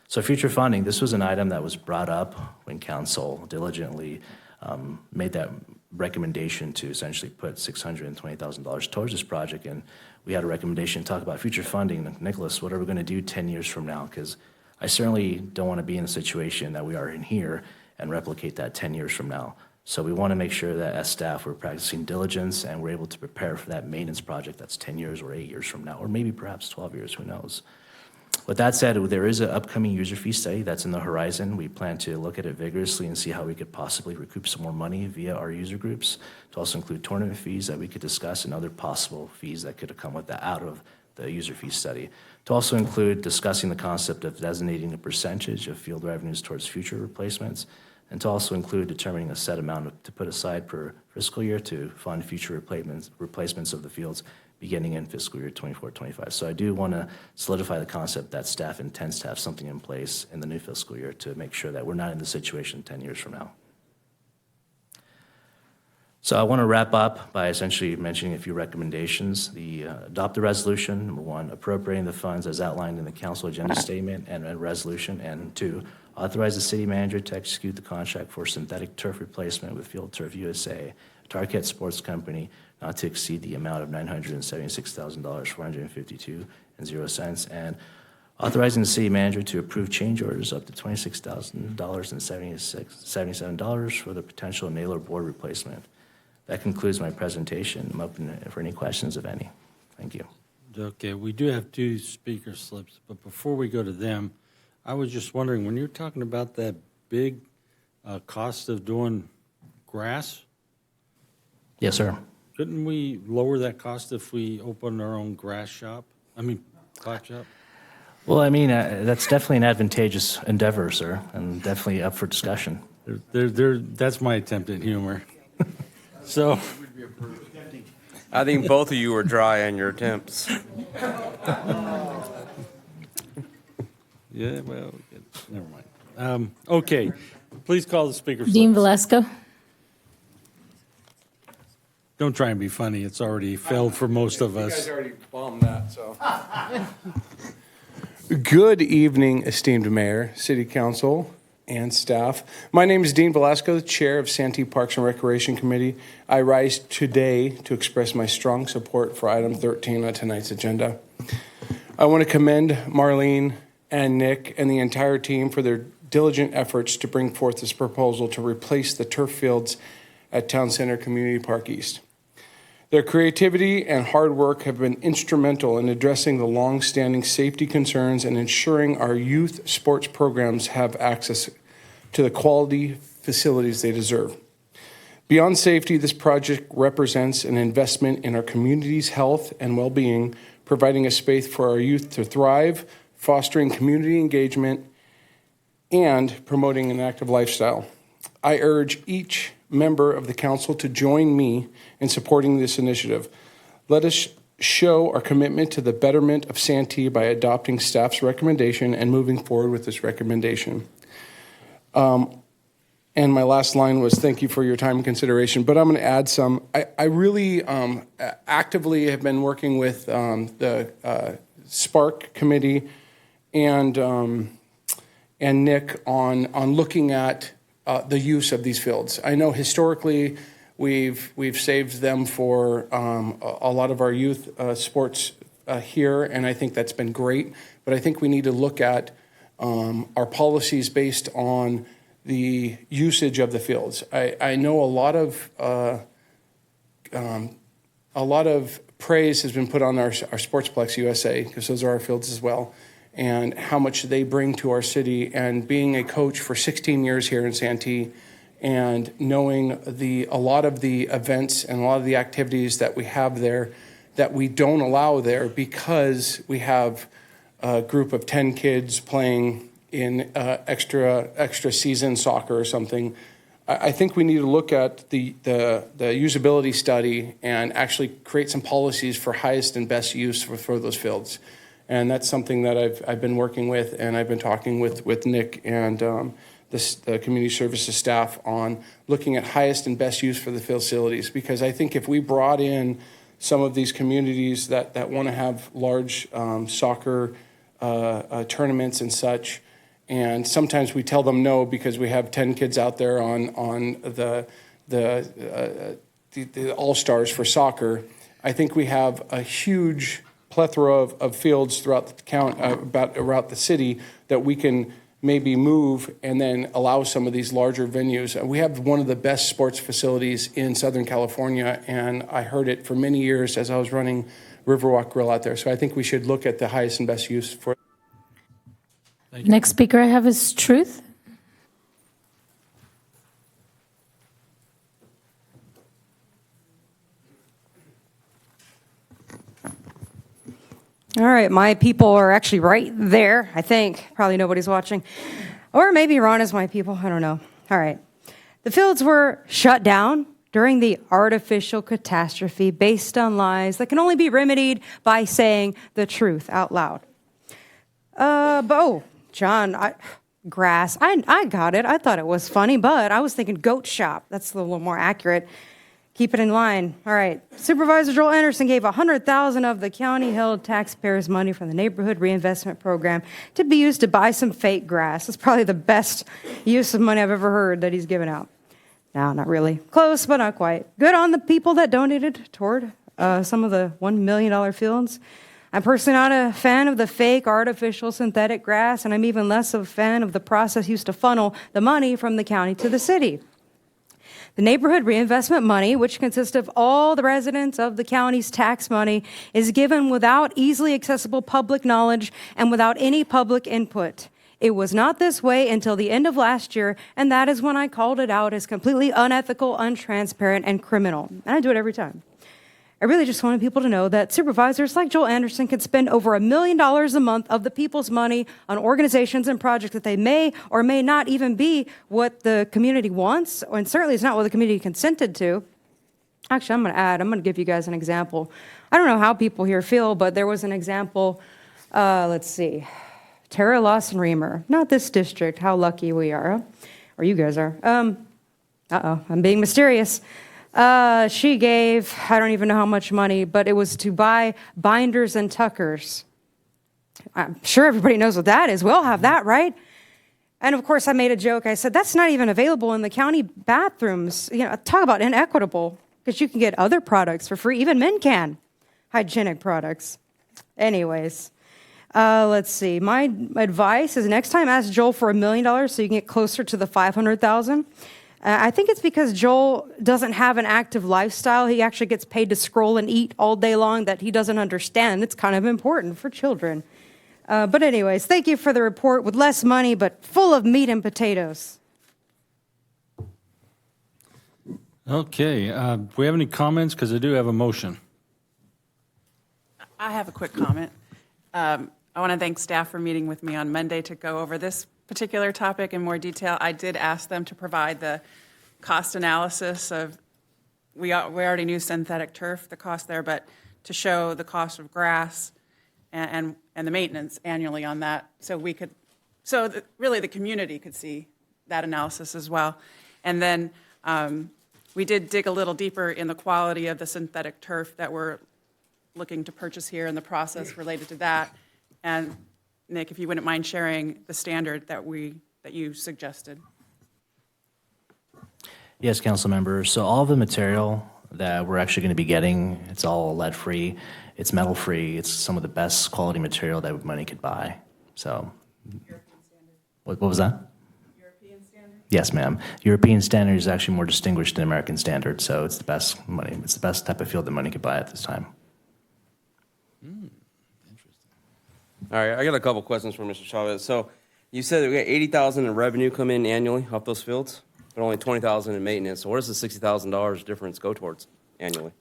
So future funding, this was an item that was brought up when council diligently made that recommendation to essentially put $620,000 towards this project, and we had a recommendation to talk about future funding. Nicholas, what are we going to do 10 years from now? Because I certainly don't want to be in a situation that we are in here and replicate that 10 years from now. So we want to make sure that as staff, we're practicing diligence and we're able to prepare for that maintenance project that's 10 years or 8 years from now, or maybe perhaps 12 years, who knows. With that said, there is an upcoming user fee study that's in the horizon. We plan to look at it vigorously and see how we could possibly recoup some more money via our user groups, to also include tournament fees that we could discuss and other possible fees that could have come with that out of the user fee study. To also include discussing the concept of designating a percentage of field revenues towards future replacements, and to also include determining a set amount to put aside per fiscal year to fund future replacements of the fields beginning in fiscal year 24-25. So I do want to solidify the concept that staff intends to have something in place in the new fiscal year to make sure that we're not in the situation 10 years from now. So I want to wrap up by essentially mentioning a few recommendations. Adopt the resolution, number 1, appropriating the funds as outlined in the council agenda statement and a resolution, and 2, authorize the city manager to execute the contract for synthetic turf replacement with Field Turf USA, Target Sports Company, not to exceed the amount of $976,452.00, and authorizing the city manager to approve change orders up to $26,077 for the potential nailer board replacement. That concludes my presentation. I'm open for any questions, if any. Thank you. Okay, we do have 2 speaker slips, but before we go to them, I was just wondering, when you're talking about that big cost of doing grass? Yes, sir. Couldn't we lower that cost if we opened our own grass shop? Pot shop? Well, I mean, that's definitely an advantageous endeavor, sir, and definitely up for discussion. That's my attempt at humor. So, I think both of you were dry on your attempts. Yeah, well, never mind. Okay, please call the speaker. Dean Velasco. Don't try and be funny. It's already failed for most of You us. guys already bombed that, so. Good evening, esteemed mayor, city council, and staff. My name is Dean Velasco, Chair of Santee Parks and Recreation Committee. I rise today to express my strong support for item 13 on tonight's agenda. I want to commend Marlene and Nick and the entire team for their diligent efforts to bring forth this proposal to replace the turf fields at Town Center Community Park East. Their creativity and hard work have been instrumental in addressing the long-standing safety concerns and ensuring our youth sports programs have access to the quality facilities they deserve. Beyond safety, this project represents an investment in our community's health and well-being, providing a space for our youth to thrive, fostering community engagement, and promoting an active lifestyle. I urge each member of the council to join me in supporting this initiative. Let us show our commitment to the betterment of Santee by adopting staff's recommendation and moving forward with this recommendation. And my last line was, thank you for your time and consideration, but I'm going to add some. I really actively have been working with the Spark Committee and Nick on looking at the use of these fields. I know historically we've saved them for a lot of our youth sports here, and I think that's been great. But I think we need to look at our policies based on the usage of the fields. I know a lot of praise has been put on our Sportsplex USA, because those are our fields as well, and how much they bring to our city. And being a coach for 16 years here in Santee, and knowing a lot of the events and a lot of the activities that we have there that we don't allow there because we have a group of 10 kids playing in extra season soccer or something. I think we need to look at the usability study and actually create some policies for highest and best use for those fields. And that's something that I've been working with, and I've been talking with Nick and the community services staff on looking at highest and best use for the facilities. Because I think if we brought in some of these communities that want to have large soccer tournaments and such, and sometimes we tell them no because we have 10 kids out there on the all-stars for soccer. I think we have a huge plethora of fields throughout the city that we can maybe move and then allow some of these larger venues. We have one of the best sports facilities in Southern California, and I heard it for many years as I was running Riverwalk Grill out there. So I think we should look at the highest and best use for. Next speaker I have is Truth. All right, my people are actually right there, I think. Probably nobody's watching. Or maybe Ron is my people, I don't know. All right. The fields were shut down during the artificial catastrophe based on lies that can only be remedied by saying the truth out loud. John, grass. I got it. I thought it was funny, but I was thinking goat shop. That's a little more accurate. Keep it in line. All right. Supervisor Joel Anderson gave $100,000 of the county-held taxpayers' money from the Neighborhood Reinvestment Program to be used to buy some fake grass. It's probably the best use of money I've ever heard that he's given out. No, not really. Close, but not quite. Good on the people that donated toward some of the $1 million fields. I'm personally not a fan of the fake, artificial, synthetic grass, and I'm even less of a fan of the process used to funnel the money from the county to the city. The neighborhood reinvestment money, which consists of all the residents of the county's tax money, is given without easily accessible public knowledge and without any public input. It was not this way until the end of last year, and that is when I called it out as completely unethical, untransparent, and criminal. And I do it every time. I really just wanted people to know that supervisors like Joel Anderson can spend over $1 million a month of the people's money on organizations and projects that they may or may not even be what the community wants, and certainly it's not what the community consented to. Actually, I'm going to give you guys an example. I don't know how people here feel, but there was an example. Let's see. Tara Lawson Reamer. Not this district. How lucky we are. Huh? Or you guys are. I'm being mysterious. She gave, I don't even know how much money, but it was to buy binders and tuckers. I'm sure everybody knows what that is. We all have that, right? And of course, I made a joke. I said, that's not even available in the county bathrooms. You know, talk about inequitable, because you can get other products for free. Even men can, hygienic products. Anyways, let's see. My advice is next time ask Joel for $1 million so you can get closer to the 500,000. I think it's because Joel doesn't have an active lifestyle. He actually gets paid to scroll and eat all day long that he doesn't understand. It's kind of important for children. But anyways, thank you for the report with less money, but full of meat and potatoes. Okay, do we have any comments? Because I do have a motion. I have a quick comment. I want to thank staff for meeting with me on Monday to go over this particular topic in more detail. I did ask them to provide the cost analysis of, we already knew synthetic turf, the cost there, but to show the cost of grass and the maintenance annually on that, so we could, really the community could see that analysis as well. And then we did dig a little deeper in the quality of the synthetic turf that we're looking to purchase here and the process related to that. And Nick, if you wouldn't mind sharing the standard that you suggested. Yes, council members. So all the material that we're actually going to be getting, it's all lead-free, it's metal-free, it's some of the best quality material that money could buy. So, what was that? European standard? Yes, ma'am. European standard is actually more distinguished than American standard, so it's the best money. It's the best type of field that money could buy at this time. All right, I got a couple questions for Mr. Chavez. So you said that we got 80,000 in revenue come in annually off those fields, but only 20,000 in maintenance. So what does the $60,000 difference go towards annually?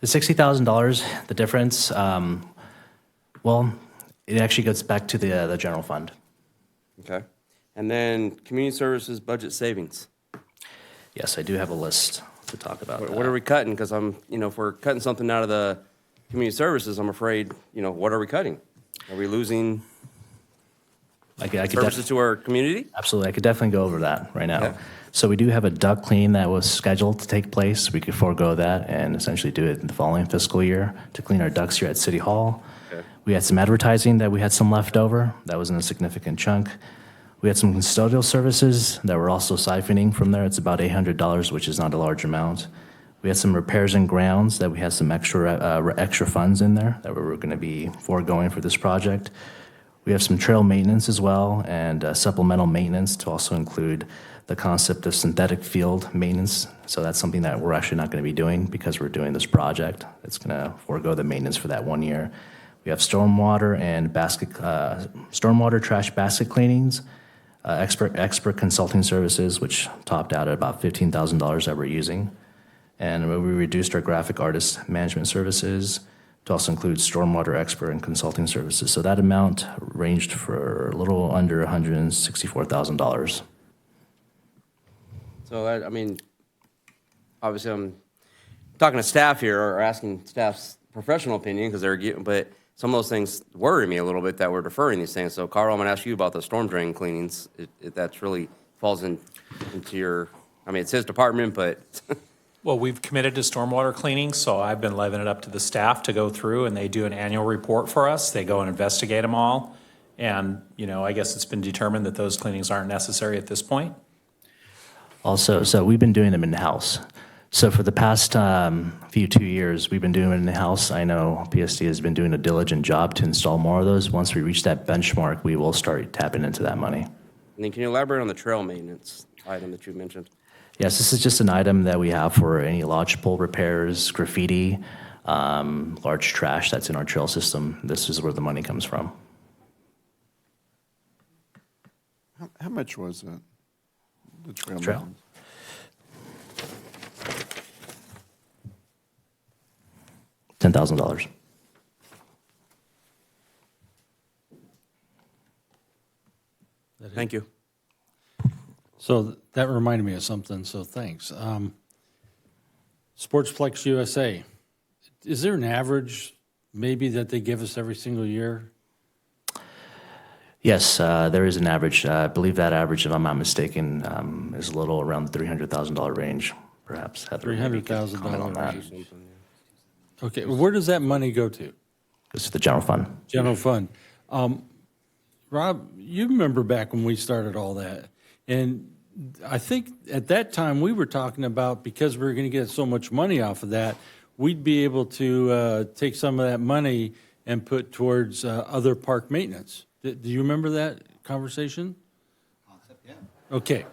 The $60,000, the difference, well, it actually goes back to the general fund. Okay. And then community services budget savings. Yes, I do have a list to talk about. What are we cutting? Because if we're cutting something out of the community services, I'm afraid, what are we cutting? Are we losing services to our community? Absolutely. I could definitely go over that right now. Okay. So we do have a duct clean that was scheduled to take place. We could forego that and essentially do it in the following fiscal year to clean our ducts here at City Hall. Okay. We had some advertising that we had some left over. That wasn't a significant chunk. We had some custodial services that were also siphoning from there. It's about $800, which is not a large amount. We had some repairs and grounds that we had some extra funds in there that we were going to be foregoing for this project. We have some trail maintenance as well and supplemental maintenance to also include the concept of synthetic field maintenance. So that's something that we're actually not going to be doing because we're doing this project. It's going to forego the maintenance for that 1 year. We have stormwater and stormwater trash basket cleanings, expert consulting services, which topped out at about $15,000 that we're using. And we reduced our graphic artist management services to also include stormwater expert and consulting services. So that amount ranged for a little under $164,000. So obviously I'm talking to staff here or asking staff's professional opinion because but some of those things worry me a little bit that we're deferring these things. So Carl, I'm going to ask you about the storm drain cleanings. That's really falls into your, it's his department, but. Well, we've committed to stormwater cleaning, so I've been leaving it up to the staff to go through, and they do an annual report for us. They go and investigate them all. And, I guess it's been determined that those cleanings aren't necessary at this point. Also, so we've been doing them in-house. So for the past 2 years, we've been doing it in-house. I know PSD has been doing a diligent job to install more of those. Once we reach that benchmark, we will start tapping into that money. And then can you elaborate on the trail maintenance item that you mentioned? Yes, this is just an item that we have for any lodgepole repairs, graffiti, large trash that's in our trail system. This is where the money comes from. How much was that? The trail? Trail. $10,000. Thank you. So that reminded me of something, so thanks. Sportsplex USA, is there an average maybe that they give us every single year? Yes, there is an average. I believe that average, if I'm not mistaken, is a little around the $300,000 range. perhaps Heather maybe could comment on that. $300,000. Okay, where does that money go to? Goes to the general fund. General fund. Rob, you remember back when we started all that, and I think at that time we were talking about, because we were going to get so much money off of that, we'd be able to take some of that money and put towards other park maintenance. Do you remember that conversation? Yeah. Okay.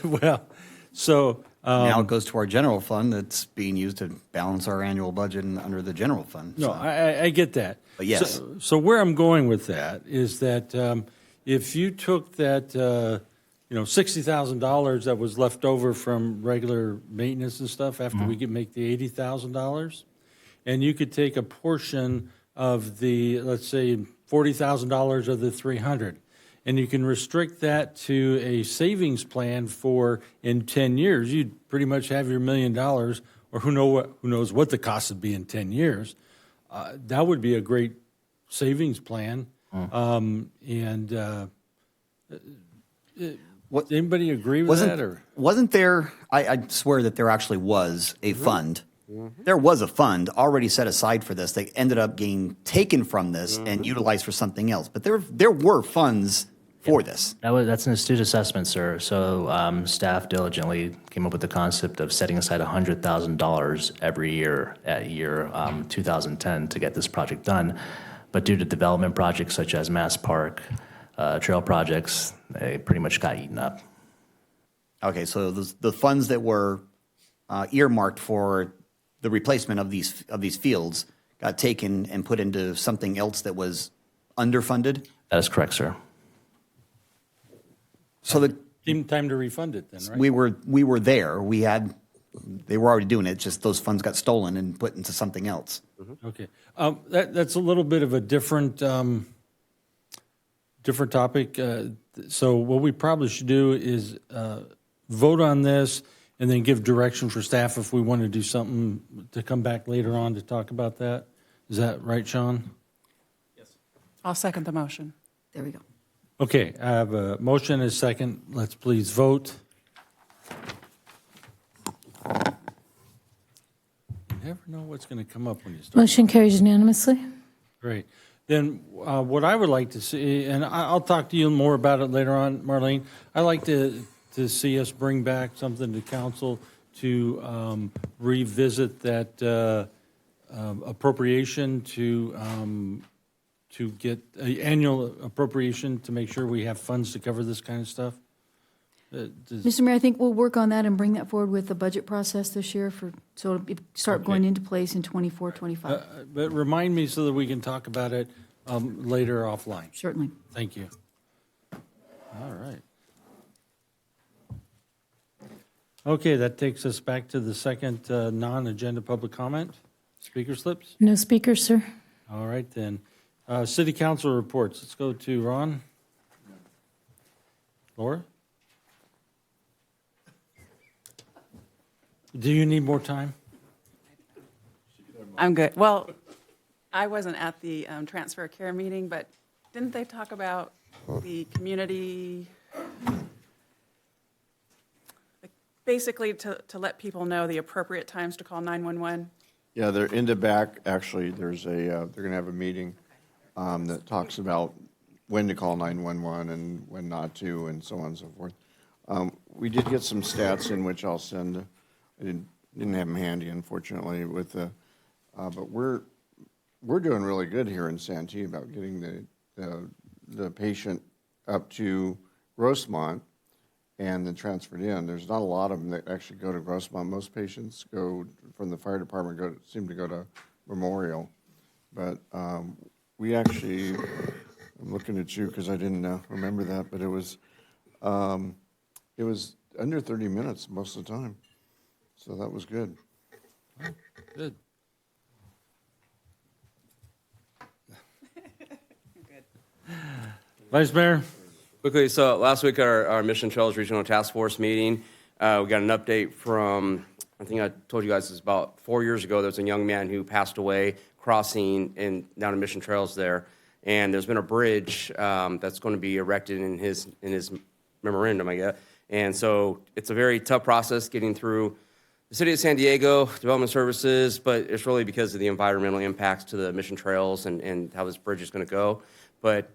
Well, so. Now it goes to our general fund that's being used to balance our annual budget under the general fund. No, so. I get that. But yes. So where I'm going with that is that if you took that, $60,000 that was left over from regular maintenance and stuff after we could make the $80,000, and you could take a portion of the, let's say, $40,000 of the 300, and you can restrict that to a savings plan for in 10 years, you'd pretty much have your $1 million, or who knows what the cost would be in 10 years. That would be a great savings plan. Anybody agree with that? Or? Wasn't there, I swear that there actually was a fund. There was a fund already set aside for this. They ended up getting taken from this and utilized for something else. But there were funds for this. That's an astute assessment, sir. So staff diligently came up with the concept of setting aside $100,000 every year at year 2010 to get this project done. But due to development projects such as Mass Park, trail projects, they pretty much got eaten up. Okay, so the funds that were earmarked for the replacement of these fields got taken and put into something else that was underfunded? That is correct, sir. So time to refund it then, right? We were there. They were already doing it. Just those funds got stolen and put into something else. Okay, that's a little bit of a different topic. So what we probably should do is vote on this and then give direction for staff if we want to do something to come back later on to talk about that. Is that right, Sean? I'll second the motion. There we go. Okay, I have a motion and a second. Let's please vote. You never know what's going to come up when you start. Motion carries unanimously. Great. Then what I would like to see, and I'll talk to you more about it later on, Marlene, I'd like to see us bring back something to council to revisit that appropriation to get an annual appropriation to make sure we have funds to cover this kind of stuff. Mr. Mayor, I think we'll work on that and bring that forward with the budget process this year so it'll start going into place in 24, 25. But remind me so that we can talk about it later offline. Certainly. Thank you. All right. Okay, that takes us back to the second non-agenda public comment. Speaker slips? No speakers, sir. All right, then. City council reports. Let's go to Ron. Laura? Do you need more time? I'm good. Well, I wasn't at the transfer care meeting, but didn't they talk about the community, basically to let people know the appropriate times to call 911? Yeah, they're in the back, actually, there's they're going to have a meeting that talks about when to call 911 and when not to, and so on and so forth. We did get some stats in which I'll send. I didn't have them handy, unfortunately, but we're doing really good here in Santee about getting the patient up to Grossmont and then transferred in. There's not a lot of them that actually go to Grossmont. Most patients go from the fire department, seem to go to Memorial. But we actually, I'm looking at you because I didn't remember that, but it was under 30 minutes most of the time. So that was good. Good. Vice Mayor? Quickly, so last week at our Mission Trails Regional Task Force meeting, we got an update from, I think I told you guys this about 4 years ago, there was a young man who passed away crossing down in Mission Trails there. And there's been a bridge that's going to be erected in his memorandum, I guess. And so it's a very tough process getting through the City of San Diego, Development Services, but it's really because of the environmental impacts to the mission trails and how this bridge is going to go. But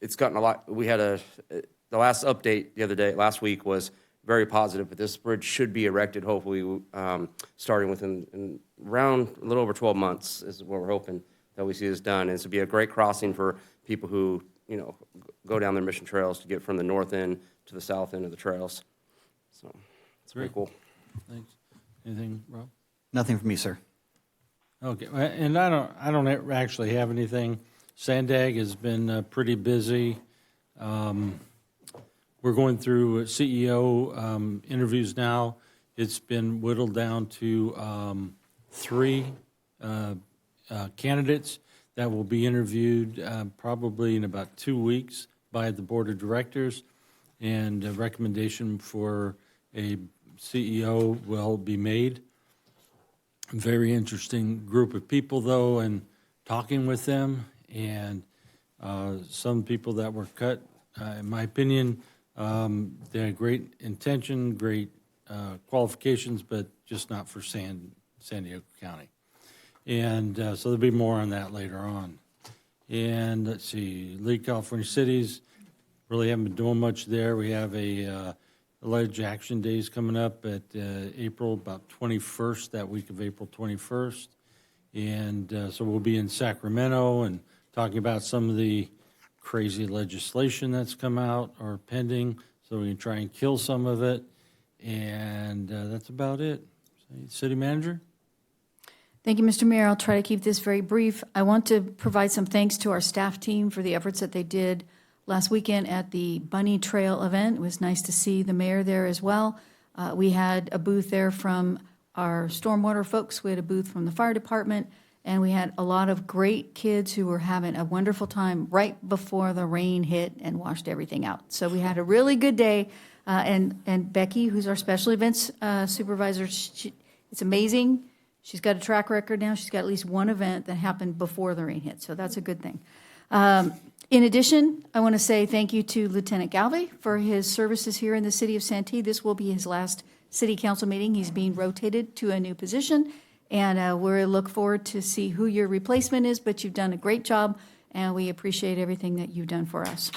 it's gotten a lot. We had the last update the other day, last week, was very positive, but this bridge should be erected hopefully starting within around a little over 12 months is what we're hoping that we see this done. And this would be a great crossing for people who, go down their mission trails to get from the north end to the south end of the trails. So it's pretty cool. Thanks. Anything, Rob? Nothing from me, sir. Okay, and I don't actually have anything. Sandag has been pretty busy. We're going through CEO interviews now. It's been whittled down to 3 candidates that will be interviewed probably in about 2 weeks by the board of directors, and a recommendation for a CEO will be made. Very interesting group of people, though, and talking with them, and some people that were cut, in my opinion, they had great intention, great qualifications, but just not for San Diego County. And so there'll be more on that later on. And let's see, League of California Cities, really haven't been doing much there. We have a Alleged Action Days coming up at April, about 21st, that week of April 21st. And so we'll be in Sacramento and talking about some of the crazy legislation that's come out or pending, so we can try and kill some of it. And that's about it. City Manager? Thank you, Mr. Mayor. I'll try to keep this very brief. I want to provide some thanks to our staff team for the efforts that they did last weekend at the Bunny Trail event. It was nice to see the mayor there as well. We had a booth there from our stormwater folks. We had a booth from the fire department, and we had a lot of great kids who were having a wonderful time right before the rain hit and washed everything out. So we had a really good day. And Becky, who's our special events supervisor, it's amazing. She's got a track record now. She's got at least one event that happened before the rain hit, so that's a good thing. In addition, I want to say thank you to Lieutenant Galvey for his services here in the city of Santee. This will be his last city council meeting. He's being rotated to a new position, and we look forward to see who your replacement is, but you've done a great job, and we appreciate everything that you've done for us.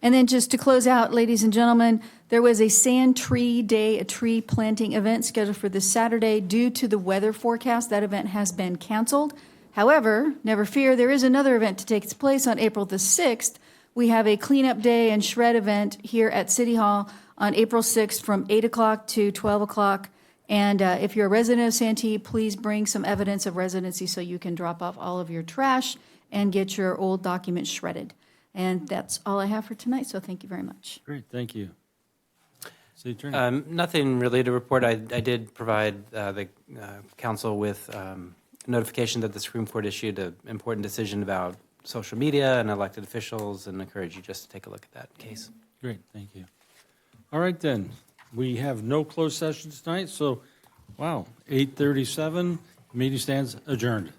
And then just to close out, ladies and gentlemen, there was a Santee Day, a tree planting event scheduled for this Saturday. Due to the weather forecast, that event has been canceled. However, never fear, there is another event to take place on April the 6th. We have a cleanup day and shred event here at City Hall on April 6th from 8 o'clock to 12 o'clock. And if you're a resident of Santee, please bring some evidence of residency so you can drop off all of your trash and get your old documents shredded. And that's all I have for tonight, so thank you very much. Great, thank you. City Attorney? Nothing really to report. I did provide the council with notification that the Supreme Court issued an important decision about social media and elected officials, and encourage you just to take a look at that case. Great, thank you. All right, then. We have no closed sessions tonight, so, wow, 8:37, meeting stands adjourned.